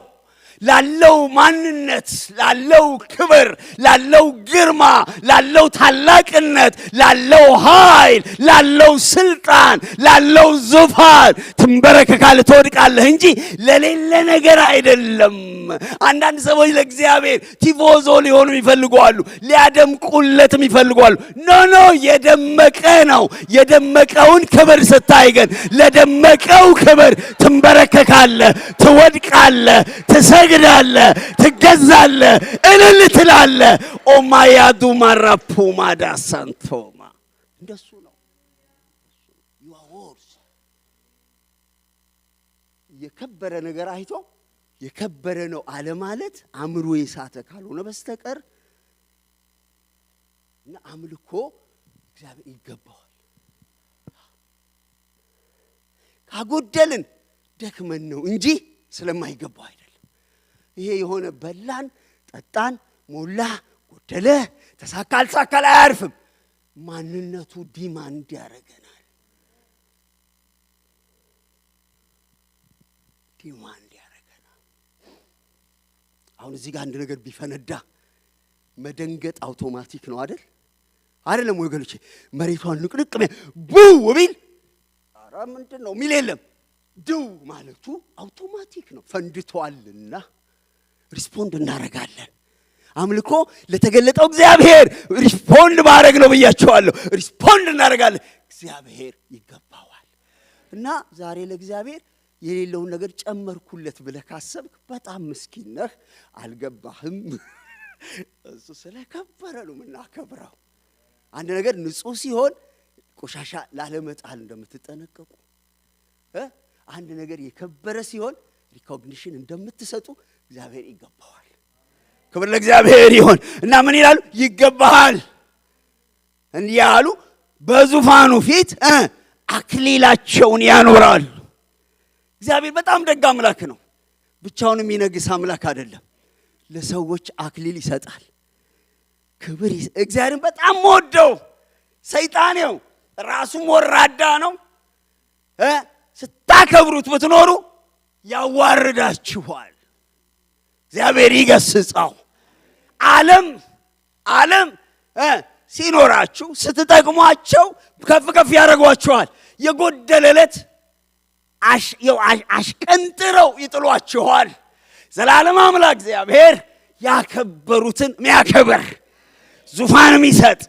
ላለው ማንነት ላለው ክብር ላለው ግርማ ላለው ታላቅነት ላለው ኃይል ላለው ስልጣን ላለው ዙፋን ትንበረከካለህ ትወድቃለህ እንጂ ለሌለ ነገር አይደለም። አንዳንድ ሰዎች ለእግዚአብሔር ቲፎዞ ሊሆኑ ይፈልጋሉ፣ ሊያደምቁለትም ይፈልጋሉ። ኖ የደመቀ ነው። የደመቀውን ክብር ስታይ ግን ለደመቀው ክብር ትንበረከካለህ፣ ትወድቃለህ፣ ትሰግዳለህ፣ ትገዛለህ፣ እልል ትላለህ። ኦማያዱ ማራፑ ማዳ ሳንቶማ እንደሱ ነው። ይዋወርስ የከበረ ነገር አይቶ የከበረ ነው አለ ማለት አእምሮ የሳተ ካልሆነ በስተቀር እና አምልኮ እግዚአብሔር ይገባዋል። ካጎደልን ደክመን ነው እንጂ ስለማይገባው አይደለም። ይሄ የሆነ በላን ጠጣን ሞላ ጎደለ ተሳካ አልተሳካ አያርፍም። ማንነቱ ዲማንድ ያደርገናል። ዲማንድ አሁን እዚህ ጋር አንድ ነገር ቢፈነዳ መደንገጥ አውቶማቲክ ነው አይደል? አይደለም ወገኖቼ? መሬቷን ንቅንቅ ቡው ቢል ኧረ ምንድን ነው ሚል የለም። ድው ማለቱ አውቶማቲክ ነው። ፈንድቷልና ሪስፖንድ እናደርጋለን። አምልኮ ለተገለጠው እግዚአብሔር ሪስፖንድ ማድረግ ነው ብያቸዋለሁ። ሪስፖንድ እናደርጋለን። እግዚአብሔር ይገባዋል። እና ዛሬ ለእግዚአብሔር የሌለውን ነገር ጨመርኩለት ብለህ ካሰብክ በጣም ምስኪን ነህ፣ አልገባህም። እሱ ስለከበረ ነው የምናከብረው። አንድ ነገር ንጹህ ሲሆን ቆሻሻ ላለመጣል እንደምትጠነቀቁ፣ አንድ ነገር የከበረ ሲሆን ሪኮግኒሽን እንደምትሰጡ እግዚአብሔር ይገባዋል። ክብር ለእግዚአብሔር ይሁን። እና ምን ይላሉ? ይገባሃል እንዲያሉ በዙፋኑ ፊት አክሊላቸውን ያኖራሉ። እግዚአብሔር በጣም ደግ አምላክ ነው። ብቻውን የሚነግስ አምላክ አይደለም። ለሰዎች አክሊል ይሰጣል። ክብር እግዚአብሔርን በጣም ወደው ሰይጣኔው ራሱም ወራዳ ነው። ስታከብሩት ብትኖሩ ያዋርዳችኋል። እግዚአብሔር ይገስጻው። ዓለም ሲኖራችሁ ስትጠቅሟቸው ከፍ ከፍ ያደርጓችኋል። የጎደለለት አሽቀንጥረው ይጥሏችኋል። ዘላለም አምላክ እግዚአብሔር ያከበሩትን የሚያከብር ዙፋን የሚሰጥ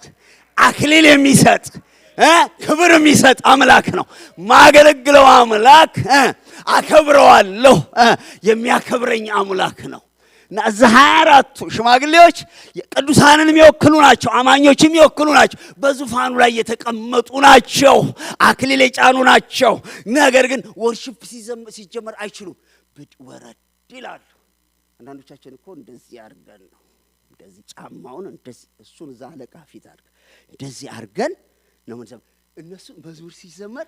አክሊል የሚሰጥ ክብር የሚሰጥ አምላክ ነው ማገለግለው አምላክ። አከብረዋለሁ የሚያከብረኝ አምላክ ነው። እና እዚህ 24ቱ ሽማግሌዎች ቅዱሳንን የሚወክሉ ናቸው፣ አማኞችን የሚወክሉ ናቸው። በዙፋኑ ላይ የተቀመጡ ናቸው፣ አክሊል የጫኑ ናቸው። ነገር ግን ወርሺፕ ሲጀመር አይችሉም፣ ወረድ ይላሉ። አንዳንዶቻችን እኮ እንደዚህ አድርገን ነው እንደዚህ ጫማውን እንደዚህ እሱን እዛ አለቃ ፊት አድርገን እንደዚህ አድርገን ነው ምን ሰም እነሱ መዝሙር ሲዘመር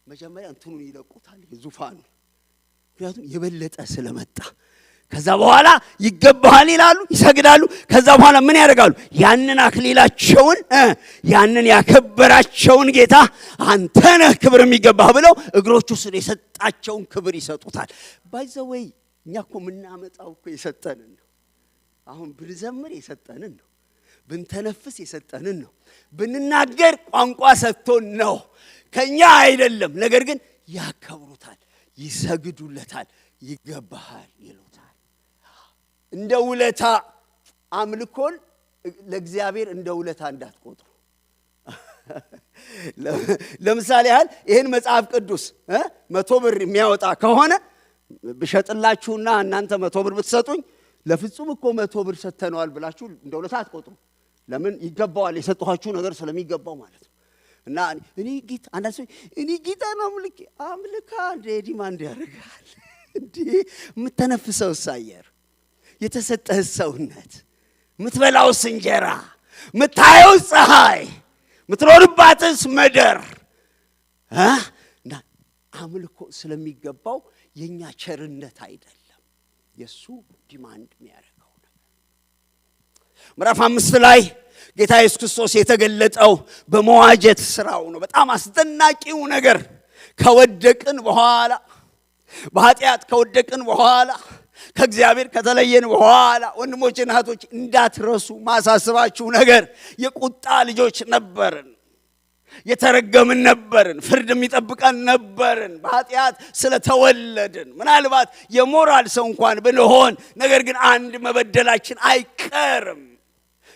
መጀመሪያ እንትኑን ይለቁታል ዙፋኑ፣ ምክንያቱም የበለጠ ስለመጣ። ከዛ በኋላ ይገባሃል ይላሉ፣ ይሰግዳሉ። ከዛ በኋላ ምን ያደርጋሉ? ያንን አክሊላቸውን ያንን ያከበራቸውን ጌታ አንተ ነህ ክብር የሚገባህ ብለው እግሮቹ ስር የሰጣቸውን ክብር ይሰጡታል። ባይዘወይ እኛ እኮ የምናመጣው እኮ የሰጠንን ነው። አሁን ብንዘምር የሰጠንን ነው፣ ብንተነፍስ የሰጠንን ነው፣ ብንናገር ቋንቋ ሰጥቶን ነው፣ ከኛ አይደለም። ነገር ግን ያከብሩታል፣ ይሰግዱለታል፣ ይገባሃል ይሉታል። እንደ ውለታ አምልኮን ለእግዚአብሔር እንደ ውለታ እንዳትቆጥሩ። ለምሳሌ ያህል ይሄን መጽሐፍ ቅዱስ 100 ብር የሚያወጣ ከሆነ ብሸጥላችሁና እናንተ 100 ብር ብትሰጡኝ ለፍጹም እኮ 100 ብር ሰተነዋል ብላችሁ እንደውለት አትቆጥሩ። ለምን ይገባዋል፣ የሰጠኋችሁ ነገር ስለሚገባው ማለት ነው። እና እኔ ጌታ አንዳንድ ሰው እኔ ጌታ ነው አምልካ እንደ ዲማንድ ያደርጋል እንዴ? የምትተነፍሰው አየር፣ የተሰጠህ ሰውነት፣ የምትበላውስ እንጀራ፣ የምታየው ፀሐይ፣ የምትኖርባትስ ምድር እና አምልኮ ስለሚገባው የኛ ቸርነት አይደለም የሱ ዲማንድ የሚያደርገው ነገር። ምዕራፍ 5 ላይ ጌታ ኢየሱስ ክርስቶስ የተገለጠው በመዋጀት ስራው ነው። በጣም አስደናቂው ነገር ከወደቅን በኋላ በኃጢአት ከወደቅን በኋላ ከእግዚአብሔር ከተለየን በኋላ ወንድሞችና እህቶች እንዳትረሱ ማሳስባችሁ ነገር የቁጣ ልጆች ነበርን፣ የተረገምን ነበርን፣ ፍርድ የሚጠብቀን ነበርን በኃጢአት ስለተወለድን። ምናልባት የሞራል ሰው እንኳን ብንሆን ነገር ግን አንድ መበደላችን አይቀርም።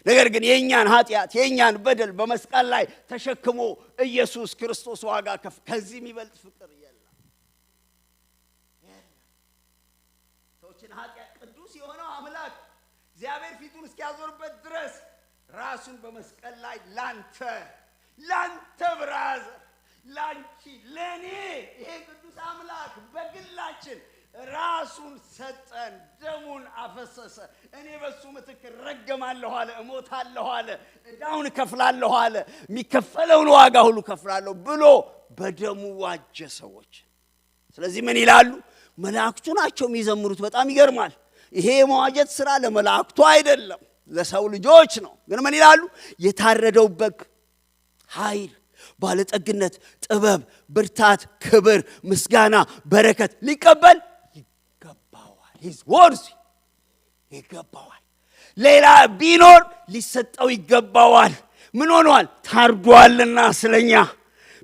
ነገር ግን የኛን ኃጢአት የኛን በደል በመስቀል ላይ ተሸክሞ ኢየሱስ ክርስቶስ ዋጋ ከዚህ የሚበልጥ ፍቅር የለም። ሰዎችን ኃጢአት ቅዱስ የሆነው አምላክ እግዚአብሔር ፊቱን እስኪያዞርበት ድረስ ራሱን በመስቀል ላይ ላንተ ብራዘር፣ ላንቺ፣ ለኔ ይሄ ቅዱስ አምላክ በግላችን ራሱን ሰጠን፣ ደሙን አፈሰሰ። እኔ በሱ ምትክ ረገማለሁ አለ፣ እሞታለሁ አለ፣ ዕዳውን ከፍላለሁ አለ፣ የሚከፈለውን ዋጋ ሁሉ ከፍላለሁ ብሎ በደሙ ዋጀ ሰዎች። ስለዚህ ምን ይላሉ? መላእክቱ ናቸው የሚዘምሩት። በጣም ይገርማል። ይሄ የመዋጀት ስራ ለመላእክቱ አይደለም፣ ለሰው ልጆች ነው። ግን ምን ይላሉ? የታረደው በግ ኃይል፣ ባለጠግነት፣ ጥበብ፣ ብርታት፣ ክብር፣ ምስጋና፣ በረከት ሊቀበል ይገባዋል። ሂዝ ወርዚ ይገባዋል። ሌላ ቢኖር ሊሰጠው ይገባዋል። ምን ሆኗል? ታርዷልና ስለኛ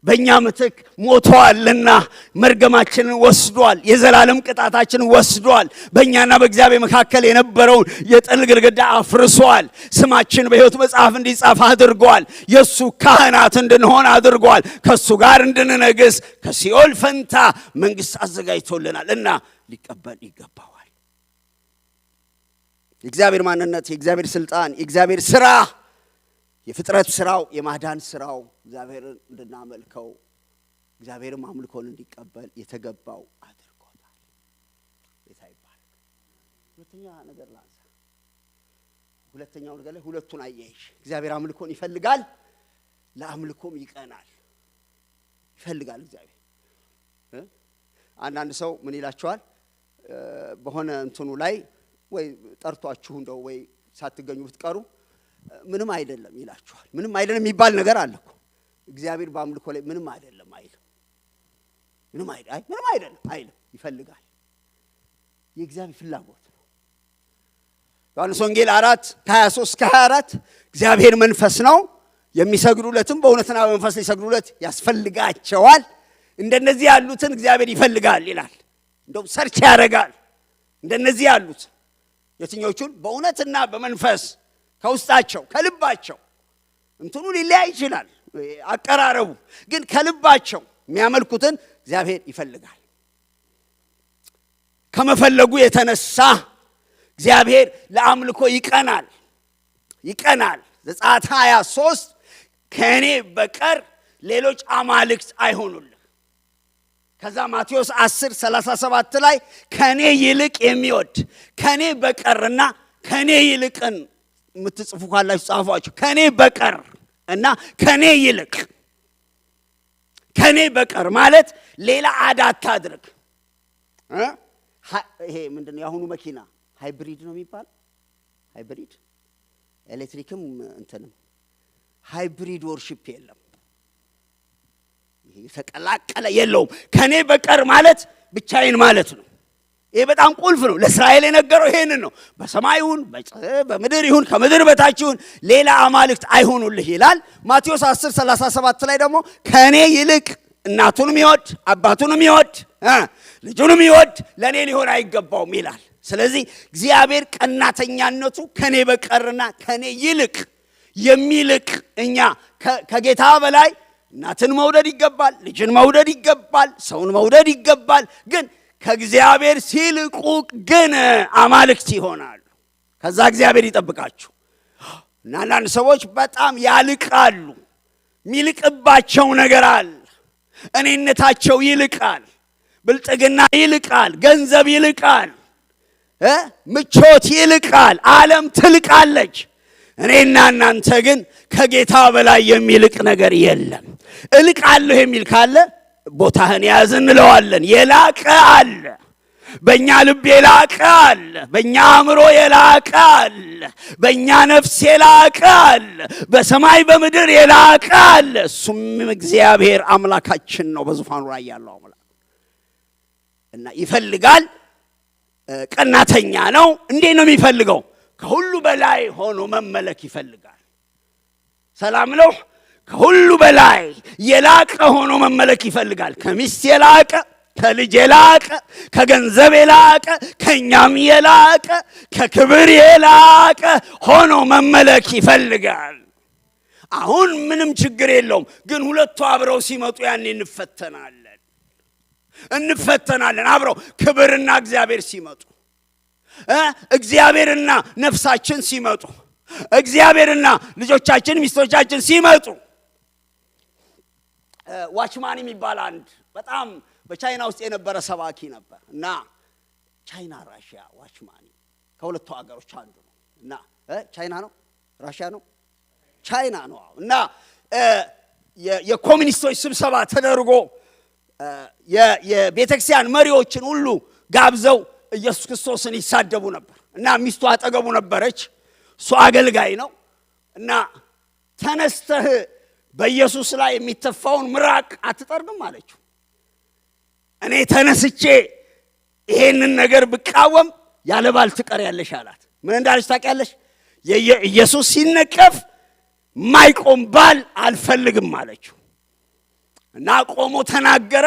በእኛ ምትክ ሞቷልና መርገማችንን ወስዷል። የዘላለም ቅጣታችንን ወስዷል። በእኛና በእግዚአብሔር መካከል የነበረውን የጥል ግድግዳ አፍርሷል። ስማችን በሕይወት መጽሐፍ እንዲጻፍ አድርጓል። የእሱ ካህናት እንድንሆን አድርጓል። ከእሱ ጋር እንድንነግስ ከሲኦል ፈንታ መንግሥት አዘጋጅቶልናል እና ሊቀበል ይገባዋል። የእግዚአብሔር ማንነት፣ የእግዚአብሔር ስልጣን፣ የእግዚአብሔር ሥራ፣ የፍጥረት ስራው፣ የማዳን ስራው እግዚአብሔርን እንድናመልከው እግዚአብሔርም አምልኮን እንዲቀበል የተገባው አድርጎታል። ጌታ ይባረክ። ሁለተኛ ነገር ላንሳ። ሁለተኛው ነገር ላይ ሁለቱን አያይሽ። እግዚአብሔር አምልኮን ይፈልጋል፣ ለአምልኮም ይቀናል። ይፈልጋል እግዚአብሔር። አንዳንድ ሰው ምን ይላቸዋል? በሆነ እንትኑ ላይ ወይ ጠርቷችሁ እንደው ወይ ሳትገኙ ብትቀሩ ምንም አይደለም ይላችኋል። ምንም አይደለም የሚባል ነገር አለ እኮ። እግዚአብሔር በአምልኮ ላይ ምንም አይደለም አይልም። ምንም አይደለም አይልም። ይፈልጋል። የእግዚአብሔር ፍላጎት ነው። ዮሐንስ ወንጌል 4:23-24 እግዚአብሔር መንፈስ ነው፣ የሚሰግዱለትም በእውነትና በመንፈስ ሊሰግዱለት ያስፈልጋቸዋል። እንደነዚህ ያሉትን እግዚአብሔር ይፈልጋል ይላል። እንደው ሰርች ያደርጋል። እንደነዚህ ያሉት የትኞቹን? በእውነትና በመንፈስ ከውስጣቸው ከልባቸው። እንትኑ ሊለያይ ይችላል አቀራረቡ፣ ግን ከልባቸው የሚያመልኩትን እግዚአብሔር ይፈልጋል። ከመፈለጉ የተነሳ እግዚአብሔር ለአምልኮ ይቀናል። ዘጸአት 23 ከእኔ በቀር ሌሎች አማልክት አይሆኑልህ። ከዛ ማቴዎስ 10:37 ላይ ከኔ ይልቅ የሚወድ ከኔ በቀርና ከኔ ይልቅን የምትጽፉ ካላችሁ ጻፏችሁ። ከኔ በቀር እና ከኔ ይልቅ። ከኔ በቀር ማለት ሌላ አዳት አድርግ። ይሄ ምንድነው? የአሁኑ መኪና ሃይብሪድ ነው የሚባለው። ሃይብሪድ ኤሌክትሪክም እንትንም ሃይብሪድ ወርሺፕ የለም። ይሄ ተቀላቀለ የለውም። ከኔ በቀር ማለት ብቻዬን ማለት ነው። ይሄ በጣም ቁልፍ ነው። ለእስራኤል የነገረው ይሄንን ነው። በሰማይ ይሁን በምድር ይሁን ከምድር በታች ይሁን ሌላ አማልክት አይሆኑልህ ይላል። ማቴዎስ 10:37 ላይ ደግሞ ከኔ ይልቅ እናቱንም ይወድ አባቱንም ይወድ ልጁንም ይወድ ለኔ ሊሆን አይገባውም ይላል። ስለዚህ እግዚአብሔር ቀናተኛነቱ ከኔ በቀርና ከኔ ይልቅ የሚልቅ እኛ ከጌታ በላይ እናትን መውደድ ይገባል፣ ልጅን መውደድ ይገባል፣ ሰውን መውደድ ይገባል። ግን ከእግዚአብሔር ሲልቁ ግን አማልክት ይሆናሉ። ከዛ እግዚአብሔር ይጠብቃችሁ። እና አንዳንድ ሰዎች በጣም ያልቃሉ። ሚልቅባቸው ነገር አለ። እኔነታቸው ይልቃል፣ ብልጥግና ይልቃል፣ ገንዘብ ይልቃል፣ ምቾት ይልቃል፣ ዓለም ትልቃለች። እኔና እናንተ ግን ከጌታ በላይ የሚልቅ ነገር የለም። እልቃለሁ የሚል ካለ ቦታህን ያዝ እንለዋለን። የላቀ አለ፣ በእኛ ልብ የላቀ አለ፣ በእኛ አእምሮ የላቀ አለ፣ በእኛ ነፍስ የላቀ አለ፣ በሰማይ በምድር የላቀ አለ። እሱም እግዚአብሔር አምላካችን ነው፣ በዙፋኑ ላይ ያለው አምላክ እና ይፈልጋል። ቀናተኛ ነው። እንዴት ነው የሚፈልገው? ከሁሉ በላይ ሆኖ መመለክ ይፈልጋል። ሰላም ነው። ከሁሉ በላይ የላቀ ሆኖ መመለክ ይፈልጋል። ከሚስት የላቀ፣ ከልጅ የላቀ፣ ከገንዘብ የላቀ፣ ከኛም የላቀ፣ ከክብር የላቀ ሆኖ መመለክ ይፈልጋል። አሁን ምንም ችግር የለውም። ግን ሁለቱ አብረው ሲመጡ ያኔ እንፈተናለን። አብረው ክብርና እግዚአብሔር ሲመጡ፣ እግዚአብሔርና ነፍሳችን ሲመጡ፣ እግዚአብሔርና ልጆቻችን ሚስቶቻችን ሲመጡ። ዋችማን የሚባል አንድ በጣም በቻይና ውስጥ የነበረ ሰባኪ ነበር እና ቻይና ራሽያ ዋችማን ከሁለቱ ሀገሮች አንዱ ነው እና ቻይና ነው ራሽያ ነው ቻይና ነው እና የኮሚኒስቶች ስብሰባ ተደርጎ የቤተክርስቲያን መሪዎችን ሁሉ ጋብዘው ኢየሱስ ክርስቶስን ይሳደቡ ነበር እና ሚስቱ አጠገቡ ነበረች። እሱ አገልጋይ ነው እና ተነስተህ በኢየሱስ ላይ የሚተፋውን ምራቅ አትጠርግም አለችው። እኔ ተነስቼ ይሄንን ነገር ብቃወም ያለ ባል ትቀሪያለሽ አላት። ምን እንዳለች ታውቂያለሽ? ኢየሱስ ሲነቀፍ ማይቆም ባል አልፈልግም አለችው እና ቆሞ ተናገረ።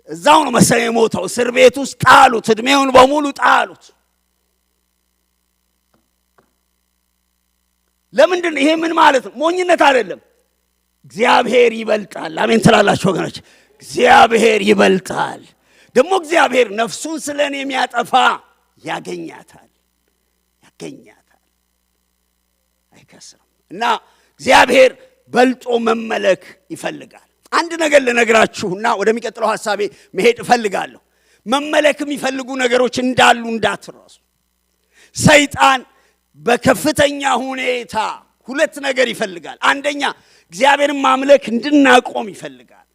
እዛው ነው መሰለኝ የሞተው። እስር ቤት ውስጥ ጣሉት፣ እድሜውን በሙሉ ጣሉት። ለምንድን ነው ይሄ? ምን ማለት ነው? ሞኝነት አይደለም። እግዚአብሔር ይበልጣል። አሜን ትላላችሁ ወገኖች? እግዚአብሔር ይበልጣል። ደግሞ እግዚአብሔር ነፍሱን ስለኔ የሚያጠፋ ያገኛታል፣ አይከስርም። እና እግዚአብሔር በልጦ መመለክ ይፈልጋል። አንድ ነገር ልነግራችሁና ወደሚቀጥለው ሐሳቤ መሄድ እፈልጋለሁ። መመለክ የሚፈልጉ ነገሮች እንዳሉ እንዳትረሱ። ሰይጣን በከፍተኛ ሁኔታ ሁለት ነገር ይፈልጋል። አንደኛ እግዚአብሔርን ማምለክ እንድናቆም ይፈልጋል።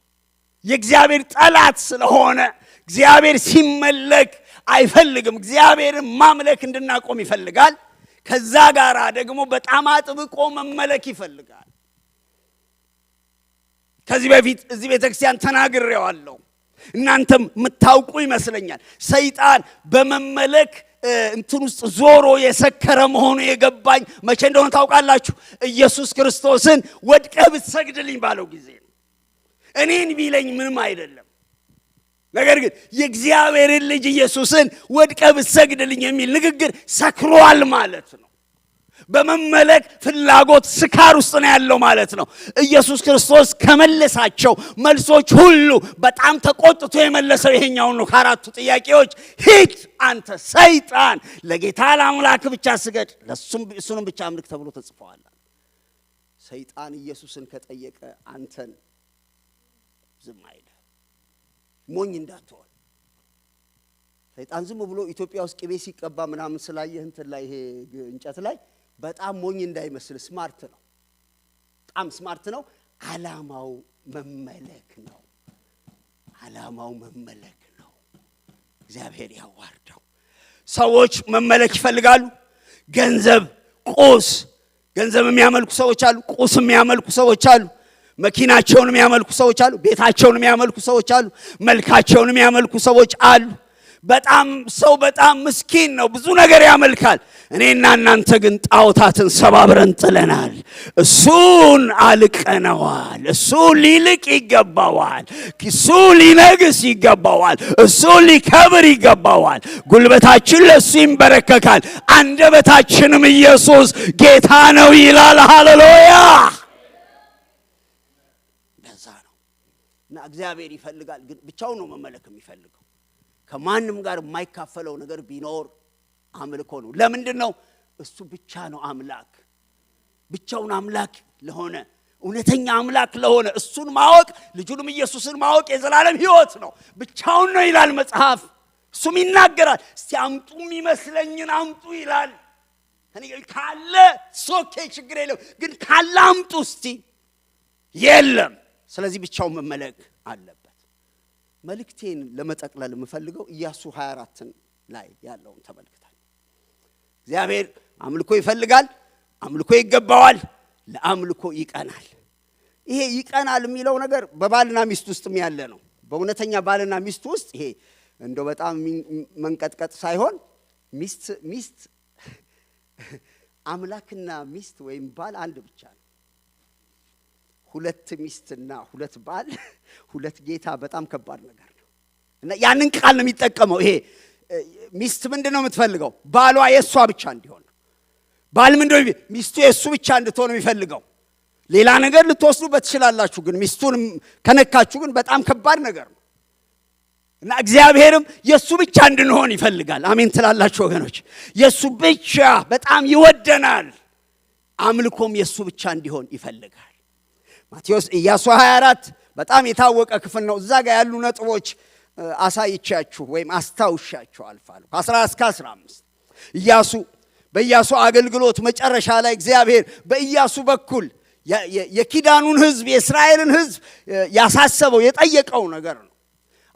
የእግዚአብሔር ጠላት ስለሆነ እግዚአብሔር ሲመለክ አይፈልግም። እግዚአብሔርን ማምለክ እንድናቆም ይፈልጋል። ከዛ ጋር ደግሞ በጣም አጥብቆ መመለክ ይፈልጋል። ከዚህ በፊት እዚህ ቤተክርስቲያን ተናግሬዋለሁ፣ እናንተም የምታውቁ ይመስለኛል። ሰይጣን በመመለክ እንትን ውስጥ ዞሮ የሰከረ መሆኑ የገባኝ መቼ እንደሆነ ታውቃላችሁ? ኢየሱስ ክርስቶስን ወድቀህ ብትሰግድልኝ ባለው ጊዜ ነው። እኔን ቢለኝ ምንም አይደለም፣ ነገር ግን የእግዚአብሔርን ልጅ ኢየሱስን ወድቀህ ብትሰግድልኝ የሚል ንግግር ሰክሯል ማለት ነው። በመመለክ ፍላጎት ስካር ውስጥ ነው ያለው ማለት ነው። ኢየሱስ ክርስቶስ ከመለሳቸው መልሶች ሁሉ በጣም ተቆጥቶ የመለሰው ይሄኛውን ነው። ከአራቱ ጥያቄዎች ሂድ አንተ ሰይጣን፣ ለጌታ ለአምላክ ብቻ ስገድ፣ እሱንም ብቻ አምልክ ተብሎ ተጽፏል። ሰይጣን ኢየሱስን ከጠየቀ አንተን ዝም አይልም። ሞኝ እንዳትሆን። ሰይጣን ዝም ብሎ ኢትዮጵያ ውስጥ ቅቤ ሲቀባ ምናምን ስላየህ እንትን ላይ ይሄ እንጨት ላይ በጣም ሞኝ እንዳይመስል ስማርት ነው፣ በጣም ስማርት ነው። ዓላማው መመለክ ነው። እግዚአብሔር ያዋርደው። ሰዎች መመለክ ይፈልጋሉ። ገንዘብ የሚያመልኩ ሰዎች አሉ፣ ቁስ የሚያመልኩ ሰዎች አሉ፣ መኪናቸውን የሚያመልኩ ሰዎች አሉ፣ ቤታቸውን የሚያመልኩ ሰዎች አሉ፣ መልካቸውን የሚያመልኩ ሰዎች አሉ። በጣም ምስኪን ነው፣ ብዙ ነገር ያመልካል። እኔና እናንተ ግን ጣዖታትን ሰባብረን ጥለናል። እሱን አልቀነዋል። እሱ ሊልቅ ይገባዋል። እሱ ሊነግስ ይገባዋል። እሱ ሊከብር ይገባዋል። ጉልበታችን ለሱ ይንበረከካል። አንደበታችንም ኢየሱስ ጌታ ነው ይላል። ሃሌሉያ። በዛ ነው እና እግዚአብሔር ይፈልጋል፣ ግን ብቻውን ነው መመለክ የሚፈልገው። ከማንም ጋር የማይካፈለው ነገር ቢኖር አምልኮ ነው። ለምንድን ነው? እሱ ብቻ ነው አምላክ። ብቻውን አምላክ ለሆነ እውነተኛ አምላክ ለሆነ እሱን ማወቅ፣ ልጁንም ኢየሱስን ማወቅ የዘላለም ሕይወት ነው። ብቻውን ነው ይላል መጽሐፍ። እሱም ይናገራል። እስቲ አምጡ የሚመስለኝን አምጡ ይላል። እኔ ካለ ሶኬ ችግር የለው፣ ግን ካለ አምጡ እስቲ። የለም። ስለዚህ ብቻውን መመለክ አለበት። መልእክቴን ለመጠቅለል የምፈልገው ኢያሱ 24 ላይ ያለውን ተመልክታል። እግዚአብሔር አምልኮ ይፈልጋል፣ አምልኮ ይገባዋል፣ ለአምልኮ ይቀናል። ይሄ ይቀናል የሚለው ነገር በባልና ሚስት ውስጥም ያለ ነው። በእውነተኛ ባልና ሚስት ውስጥ ይሄ እንደው በጣም መንቀጥቀጥ ሳይሆን ሚስት አምላክና ሚስት ወይም ባል አንድ ብቻ ነው። ሁለት ሚስትና ሁለት ባል፣ ሁለት ጌታ በጣም ከባድ ነገር ነው እና ያንን ቃል ነው የሚጠቀመው። ይሄ ሚስት ምንድነው የምትፈልገው? ባሏ የሷ ብቻ እንዲሆን ነው። ባል ምንድነው? ሚስቱ የሱ ብቻ እንድትሆን የሚፈልገው። ሌላ ነገር ልትወስዱበት ትችላላችሁ፣ ግን ሚስቱን ከነካችሁ ግን በጣም ከባድ ነገር ነው እና እግዚአብሔርም የሱ ብቻ እንድንሆን ይፈልጋል። አሜን ትላላችሁ ወገኖች? የሱ ብቻ በጣም ይወደናል። አምልኮም የሱ ብቻ እንዲሆን ይፈልጋል። ማቴዎስ ኢያሱ 24 በጣም የታወቀ ክፍል ነው። እዛ ጋር ያሉ ነጥቦች አሳይቻችሁ ወይም አስታውሻችሁ አልፋለሁ። ከ11 እስከ 15 በኢያሱ አገልግሎት መጨረሻ ላይ እግዚአብሔር በኢያሱ በኩል የኪዳኑን ሕዝብ የእስራኤልን ሕዝብ ያሳሰበው የጠየቀው ነገር ነው።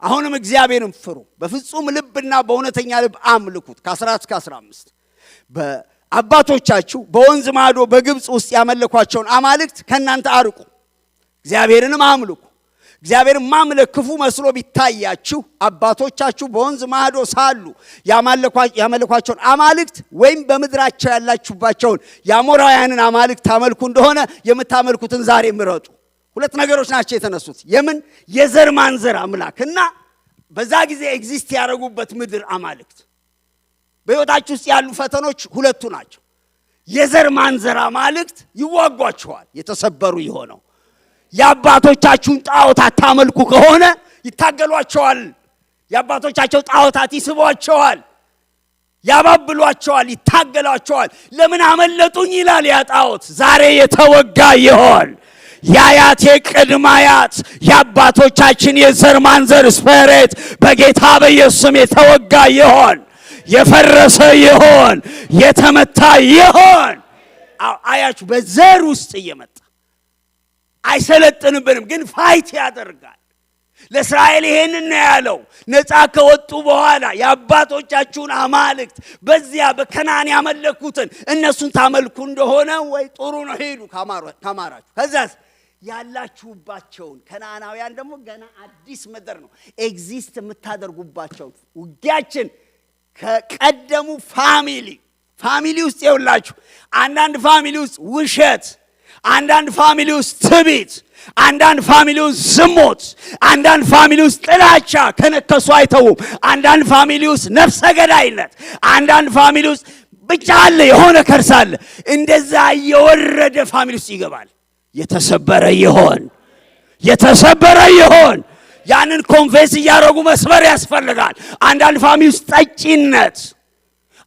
አሁንም እግዚአብሔርን ፍሩ፣ በፍጹም ልብና በእውነተኛ ልብ አምልኩት። ከ11 እስከ 15 በአባቶቻችሁ በወንዝ ማዶ በግብፅ ውስጥ ያመለኳቸውን አማልክት ከእናንተ አርቁ፣ እግዚአብሔርንም አምልኩ። እግዚአብሔርን ማምለክ ክፉ መስሎ ቢታያችሁ አባቶቻችሁ በወንዝ ማዶ ሳሉ ያመለኳቸውን አማልክት ወይም በምድራቸው ያላችሁባቸውን የአሞራውያንን አማልክት ታመልኩ እንደሆነ የምታመልኩትን ዛሬ ምረጡ። ሁለት ነገሮች ናቸው የተነሱት። የምን የዘር ማንዘር አምላክና በዛ ጊዜ ኤግዚስት ያደረጉበት ምድር አማልክት። በሕይወታችሁ ውስጥ ያሉ ፈተኖች ሁለቱ ናቸው። የዘር ማንዘር አማልክት ይዋጓችኋል። የተሰበሩ የሆነው የአባቶቻችሁን ጣዖታት ታመልኩ ከሆነ ይታገሏቸዋል። የአባቶቻቸው ጣዖታት ይስቧቸዋል፣ ያባብሏቸዋል፣ ይታገሏቸዋል። ለምን አመለጡኝ ይላል ያ ጣዖት። ዛሬ የተወጋ ይሆን የአያቴ ቅድመ አያት የአባቶቻችን የዘር ማንዘር ስፒሪት በጌታ በኢየሱስ ስም የተወጋ ይሆን፣ የፈረሰ ይሆን፣ የተመታ ይሆን። አያችሁ በዘር ውስጥ እየመጣ አይሰለጥንብንም፣ ግን ፋይት ያደርጋል። ለእስራኤል ይሄንን ነው ያለው። ነፃ ከወጡ በኋላ የአባቶቻችሁን አማልክት በዚያ በከናን ያመለኩትን እነሱን ታመልኩ እንደሆነ ወይ ጥሩ ነው ሄዱ ካማራችሁ። ከዛስ ያላችሁባቸውን ከናናውያን ደግሞ ገና አዲስ ምድር ነው ኤግዚስት የምታደርጉባቸው። ውጊያችን ከቀደሙ ፋሚሊ ውስጥ ይውላችሁ። አንዳንድ ፋሚሊ ውስጥ ውሸት፣ አንዳንድ ፋሚሊ ውስጥ ትዕቢት፣ አንዳንድ ፋሚሊ ውስጥ ዝሙት፣ አንዳንድ ፋሚሊ ውስጥ ጥላቻ ከነከሱ አይተውም። አንዳንድ ፋሚሊ ውስጥ ነፍሰ ገዳይነት፣ አንዳንድ ፋሚሊ ውስጥ ብቻ አለ የሆነ ከርስ አለ። እንደዛ የወረደ ፋሚሊ ውስጥ ይገባል። የተሰበረ ይሆን ያንን ኮንፌስ እያደረጉ መስበር ያስፈልጋል። አንዳንድ ፋሚሊ ውስጥ ጠጪነት፣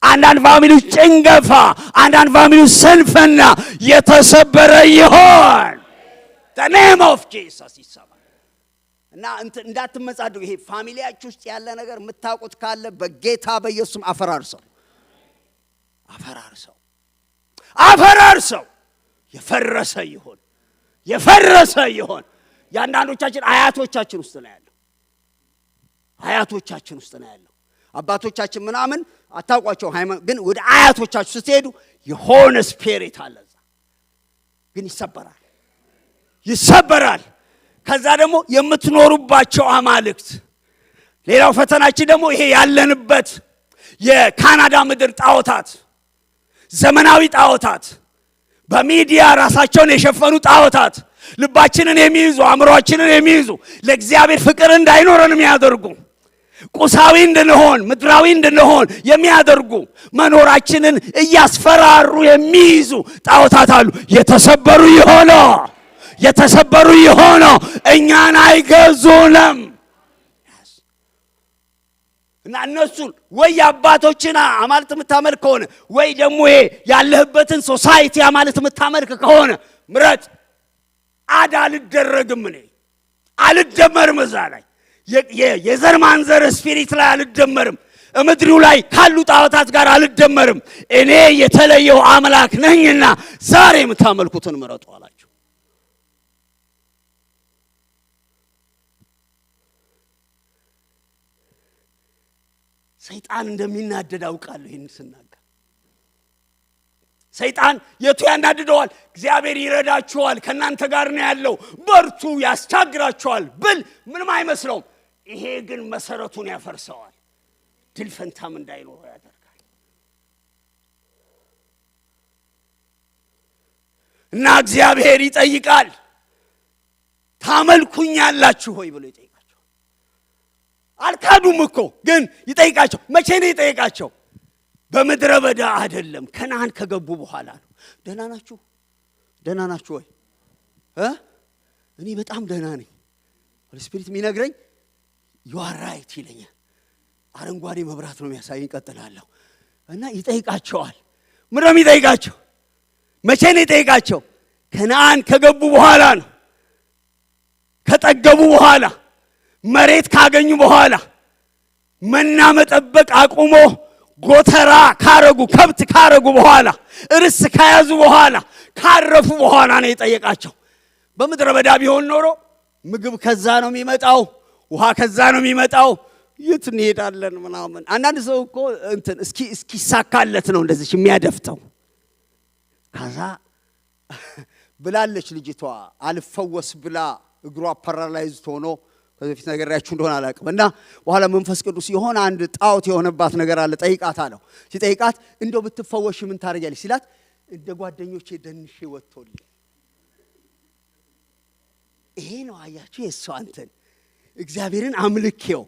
አንዳንድ ፋሚሊ ውስጥ ጭንገፋ፣ አንዳንድ ፋሚሊ ውስጥ ስንፍና የተሰበረ ይሆን the name of Jesus ይሰማል። እና እንዳትመጻደቁ። ይሄ ፋሚሊያችሁ ውስጥ ያለ ነገር የምታውቁት ካለ በጌታ በኢየሱስም አፈራርሰው የፈረሰ ይሆን። የአንዳንዶቻችን አያቶቻችን ውስጥ ነው ያለው። አባቶቻችን ምናምን አታውቋቸው ሃይማኖት፣ ግን ወደ አያቶቻችሁ ስትሄዱ የሆነ ስፒሪት አለ እዛ፣ ግን ይሰበራል። ከዛ ደግሞ የምትኖሩባቸው አማልክት ሌላው ፈተናችን ደግሞ ይሄ ያለንበት የካናዳ ምድር ጣዖታት፣ ዘመናዊ ጣዖታት፣ በሚዲያ ራሳቸውን የሸፈኑ ጣዖታት ልባችንን የሚይዙ አእምሮአችንን የሚይዙ ለእግዚአብሔር ፍቅር እንዳይኖረን የሚያደርጉ ቁሳዊ እንድንሆን ምድራዊ እንድንሆን የሚያደርጉ መኖራችንን እያስፈራሩ የሚይዙ ጣዖታት አሉ። የተሰበሩ የሆነው እኛን አይገዙንም። እና እነሱን ወይ አባቶችን አማልክት የምታመልክ ከሆነ ወይ ደግሞ ይሄ ያለህበትን ሶሳይቲ አማልክት የምታመልክ ከሆነ ምረጥ። አልደረግም፣ እኔ አልደመርም። እዛ ላይ የዘር ማንዘር ስፒሪት ላይ አልደመርም። ምድሪው ላይ ካሉ ጣዖታት ጋር አልደመርም። እኔ የተለየው አምላክ ነኝና ዛሬ የምታመልኩትን ምረጡ አላቸው። ሰይጣን እንደሚናደድ አውቃለሁ። ይህን ስናገር ሰይጣን የቱ ያናድደዋል? እግዚአብሔር ይረዳችኋል፣ ከናንተ ጋር ነው ያለው፣ በርቱ፣ ያስታግራችኋል ብል ምንም አይመስለውም። ይሄ ግን መሰረቱን ያፈርሰዋል፣ ድል ፈንታም እንዳይኖረው ያደርጋል። እና እግዚአብሔር ይጠይቃል፣ ታመልኩኛላችሁ ሆይ ብሎ ይጠይቃል። አልካዱም እኮ ግን ይጠይቃቸው። መቼ ነው ይጠይቃቸው? በምድረ በዳ አይደለም፣ ከነዓን ከገቡ በኋላ ነው። ደህና ናችሁ ወይ? እኔ በጣም ደህና ነኝ። ስፒሪት የሚነግረኝ you are right ይለኛል። አረንጓዴ መብራት ነው የሚያሳየኝ። ቀጥላለሁ እና ይጠይቃቸዋል። ምንም ይጠይቃቸው። መቼ ነው ይጠይቃቸው? ከነዓን ከገቡ በኋላ ነው። ከጠገቡ በኋላ መሬት ካገኙ በኋላ መና መጠበቅ አቁሞ ጎተራ ካረጉ ከብት ካረጉ በኋላ እርስ ከያዙ በኋላ ካረፉ በኋላ ነው የጠየቃቸው። በምድረ በዳ ቢሆን ኖሮ ምግብ ከዛ ነው የሚመጣው፣ ውሃ ከዛ ነው የሚመጣው፣ የት እንሄዳለን ምናምን። አንዳንድ ሰው እኮ እስኪሳካለት ነው እንደዚህ የሚያደፍተው። ከዛ ብላለች ልጅቷ አልፈወስ ብላ እግሯ ፓራላይዝድ ሆኖ በፊት ነገራችሁ እንደሆነ አላውቅም። እና በኋላ መንፈስ ቅዱስ የሆነ አንድ ጣዖት የሆነባት ነገር አለ ጠይቃት አለው። ሲጠይቃት እንደው ብትፈወሽ ምን ታረጋለሽ ሲላት እንደ ጓደኞቼ ደንሼ ወጥቶልኝ። ይሄ ነው አያችሁ የሷ አንተን እግዚአብሔርን አምልኬው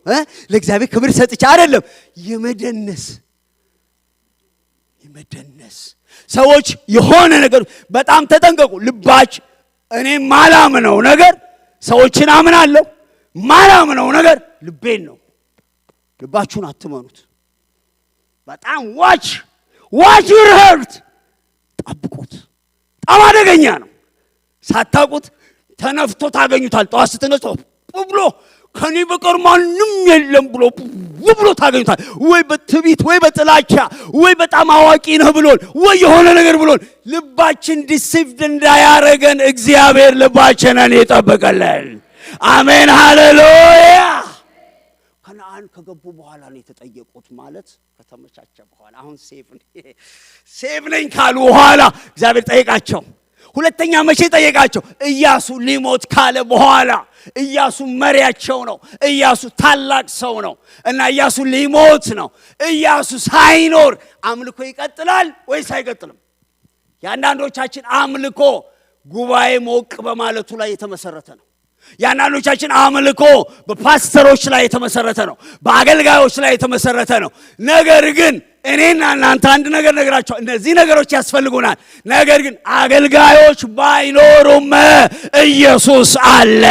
ለእግዚአብሔር ክብር ሰጥቼ አይደለም የመደነስ ሰዎች የሆነ ነገር በጣም ተጠንቀቁ። ልባች እኔ ማላምነው ነገር ሰዎችን አምናለሁ፣ ማላምነው ነገር ልቤን ነው። ልባችሁን አትመኑት። በጣም ዋች your heart ጠብቁት። በጣም አደገኛ ነው። ሳታውቁት ተነፍቶ ታገኙታል። ጠዋት ስትነሱ ብሎ ከኔ በቀር ማንም የለም ብሎ ታገኙታል። ወይ በትዕቢት ወይ በጥላቻ ወይ በጣም አዋቂ ነህ ብሎን ወይ የሆነ ነገር ብሎን ልባችን ዲሲቭድ እንዳያረገን እግዚአብሔር ልባችንን ይጠብቀልን። አሜን ሃሌሉያ። ከነዓን ከገቡ በኋላ ነው የተጠየቁት። ማለት ከተመቻቸ በኋላ አሁን ሴቭ ነኝ ካሉ በኋላ እግዚአብሔር ጠየቃቸው። ሁለተኛ መቼ ጠየቃቸው? ኢያሱ ሊሞት ካለ በኋላ። ኢያሱ መሪያቸው ነው። ኢያሱ ታላቅ ሰው ነው እና ኢያሱ ሊሞት ነው። ኢያሱ ሳይኖር አምልኮ ይቀጥላል ወይስ አይቀጥልም? የአንዳንዶቻችን አምልኮ ጉባኤ ሞቅ በማለቱ ላይ የተመሰረተ ነው። የአንዳንዶቻችን አምልኮ በፓስተሮች ላይ የተመሰረተ ነው፣ በአገልጋዮች ላይ የተመሰረተ ነው። ነገር ግን እኔና እናንተ አንድ ነገር ነግራቸው፣ እነዚህ ነገሮች ያስፈልጉናል። ነገር ግን አገልጋዮች ባይኖሩም ኢየሱስ አለ።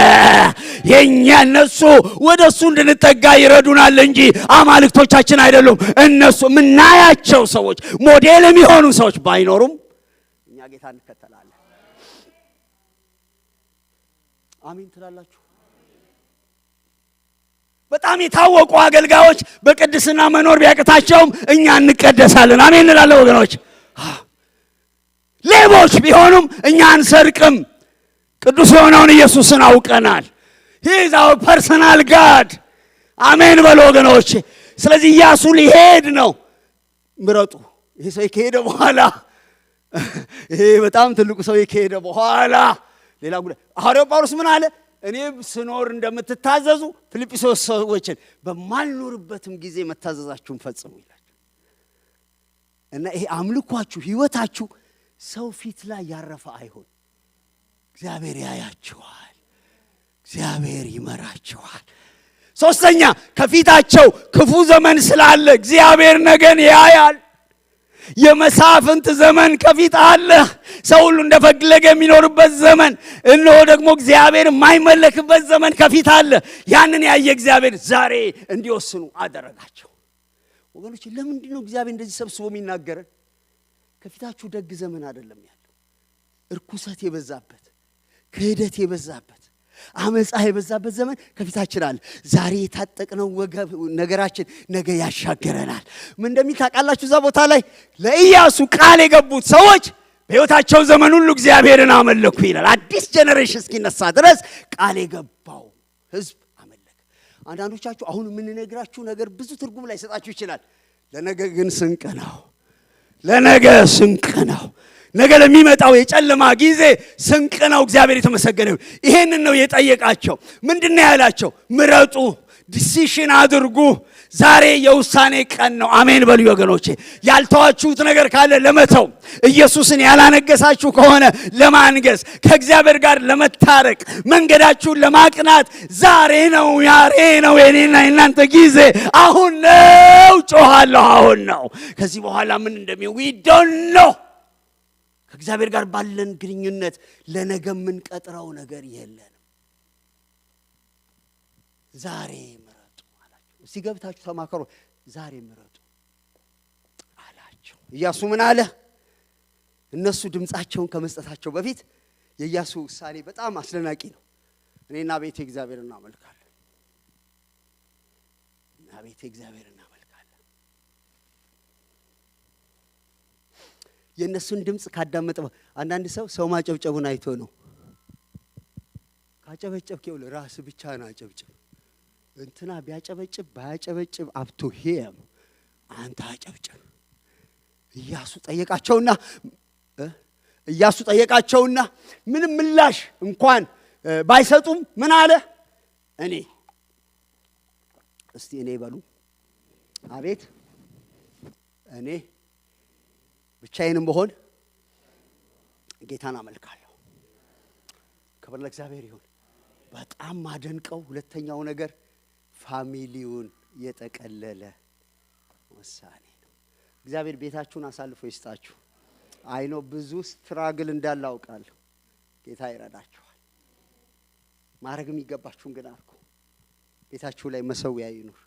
የኛ እነሱ ወደሱ እንድንጠጋ ይረዱናል እንጂ አማልክቶቻችን አይደሉም። እነሱ ምናያቸው ሰዎች፣ ሞዴል የሚሆኑ ሰዎች ባይኖሩም እኛ ጌታ እንከተላለን። አሜን ትላላችሁ? በጣም የታወቁ አገልጋዮች በቅድስና መኖር ቢያቅታቸውም እኛ እንቀደሳለን። አሜን እንላለን ወገኖች። ሌቦች ቢሆኑም እኛ አንሰርቅም። ቅዱስ የሆነውን ኢየሱስን አውቀናል። he is our personal God። አሜን በሉ ወገኖች። ስለዚህ ኢያሱ ሊሄድ ነው። ምረጡ። ይሄ ሰው ከሄደ በኋላ ይሄ በጣም ትልቁ ሰው ከሄደ በኋላ ሌላ ጉዳይ። ሐዋርያው ጳውሎስ ምን አለ? እኔ ስኖር እንደምትታዘዙ ፊልጵስዩስ ሰዎችን በማልኖርበትም ጊዜ መታዘዛችሁን ፈጽሙ ይላል። እና ይሄ አምልኳችሁ ህይወታችሁ ሰው ፊት ላይ ያረፈ አይሆን። እግዚአብሔር ያያችኋል፣ እግዚአብሔር ይመራችኋል። ሶስተኛ ከፊታቸው ክፉ ዘመን ስላለ እግዚአብሔር ነገን ያያል። የመሳፍንት ዘመን ከፊት አለ። ሰው ሁሉ እንደፈለገ የሚኖርበት ዘመን፣ እነሆ ደግሞ እግዚአብሔር የማይመለክበት ዘመን ከፊት አለ። ያንን ያየ እግዚአብሔር ዛሬ እንዲወስኑ አደረጋቸው። ወገኖች ለምንድን ነው እግዚአብሔር እንደዚህ ሰብስቦ የሚናገረን? ከፊታችሁ ደግ ዘመን አይደለም ያለው፣ እርኩሰት የበዛበት፣ ክህደት የበዛበት፣ አመጻ የበዛበት ዘመን ከፊታችን አለ። ዛሬ የታጠቅነው ወገብ ነገራችን ነገ ያሻገረናል። ምን እንደሚል ታውቃላችሁ? እዛ ቦታ ላይ ለኢያሱ ቃል የገቡት ሰዎች በሕይወታቸው ዘመን ሁሉ እግዚአብሔርን አመለኩ ይላል። አዲስ ጄኔሬሽን እስኪነሳ ድረስ ቃል የገባው ህዝብ አመለከ። አንዳንዶቻችሁ አሁን የምንነግራችሁ ነገር ብዙ ትርጉም ላይ ሰጣችሁ ይችላል። ለነገ ግን ስንቅ ነው። ለነገ ስንቅ ነው። ነገ ለሚመጣው የጨለማ ጊዜ ስንቅ ነው። እግዚአብሔር የተመሰገነ ይሁን። ይሄንን ነው የጠየቃቸው። ምንድነው ያላቸው? ምረጡ፣ ዲሲሽን አድርጉ። ዛሬ የውሳኔ ቀን ነው። አሜን በሉ ወገኖቼ። ያልተዋችሁት ነገር ካለ ለመተው፣ ኢየሱስን ያላነገሳችሁ ከሆነ ለማንገስ፣ ከእግዚአብሔር ጋር ለመታረቅ፣ መንገዳችሁን ለማቅናት ዛሬ ነው የኔና የናንተ ጊዜ። አሁን ነው። ጮሃለሁ፣ አሁን ነው። ከዚህ በኋላ ምን እንደሚሆን we don't know። ከእግዚአብሔር ጋር ባለን ግንኙነት ለነገ የምንቀጥረው ነገር የለንም። ዛሬ ምረጡ አላቸው። እስቲ ገብታችሁ ተማከሩ። ዛሬ ምረጡ አላቸው። ኢያሱ ምን አለ? እነሱ ድምጻቸውን ከመስጠታቸው በፊት የኢያሱ ውሳኔ በጣም አስደናቂ ነው። እኔና ቤቴ እግዚአብሔርን እናመልካለን። እና ቤቴ እግዚአብሔርን እናመልካለን። የእነሱን ድምጽ ካዳመጠ አንዳንድ ሰው ማጨብጨቡን አይቶ ነው። ካጨበጨብክ ይውል ራስ ብቻ ነው አጨብጭብ። እንትና ቢያጨበጭብ ባያጨበጭብ አብቶ ሄም አንተ አጨብጭብ። ኢያሱ ጠየቃቸውና ምንም ምላሽ እንኳን ባይሰጡም ምን አለ? እስቲ እኔ በሉ። አቤት እኔ ብቻዬንም በሆን ጌታን አመልካለሁ። ክብር ለእግዚአብሔር ይሁን። በጣም ማደንቀው ሁለተኛው ነገር ፋሚሊውን የጠቀለለ ውሳኔ ነው። እግዚአብሔር ቤታችሁን አሳልፎ ይስጣችሁ። አይኖ ብዙ ስትራግል እንዳለ አውቃለሁ። ጌታ ይረዳችኋል። ማድረግ የሚገባችሁን ግን አድርጉ። ቤታችሁ ላይ መሰዊያ ይኑር፣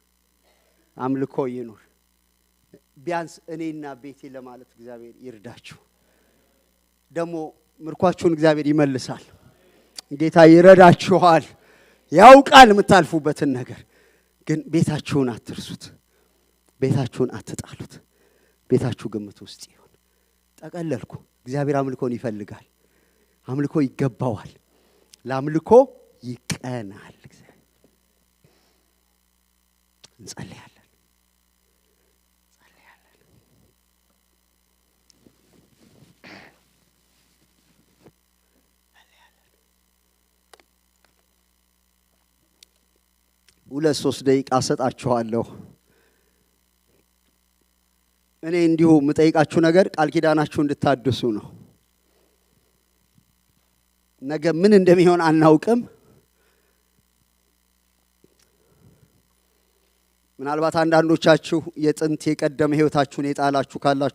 አምልኮ ይኑር። ቢያንስ እኔና ቤቴ ለማለት እግዚአብሔር ይርዳችሁ። ደግሞ ምርኳችሁን እግዚአብሔር ይመልሳል። ጌታ ይረዳችኋል። ያውቃል የምታልፉበትን ነገር። ግን ቤታችሁን አትርሱት። ቤታችሁን አትጣሉት። ቤታችሁ ግምት ውስጥ ይሁን። ጠቀለልኩ። እግዚአብሔር አምልኮን ይፈልጋል። አምልኮ ይገባዋል። ለአምልኮ ይቀናል። እግዚአብሔር እንጸልያለን። ሁለት ሶስት ደቂቃ ሰጣችኋለሁ። እኔ እንዲሁ የምጠይቃችሁ ነገር ቃል ኪዳናችሁ እንድታድሱ ነው። ነገ ምን እንደሚሆን አናውቅም። ምናልባት አንዳንዶቻችሁ የጥንት የቀደመ ህይወታችሁን የጣላችሁ ካላችሁ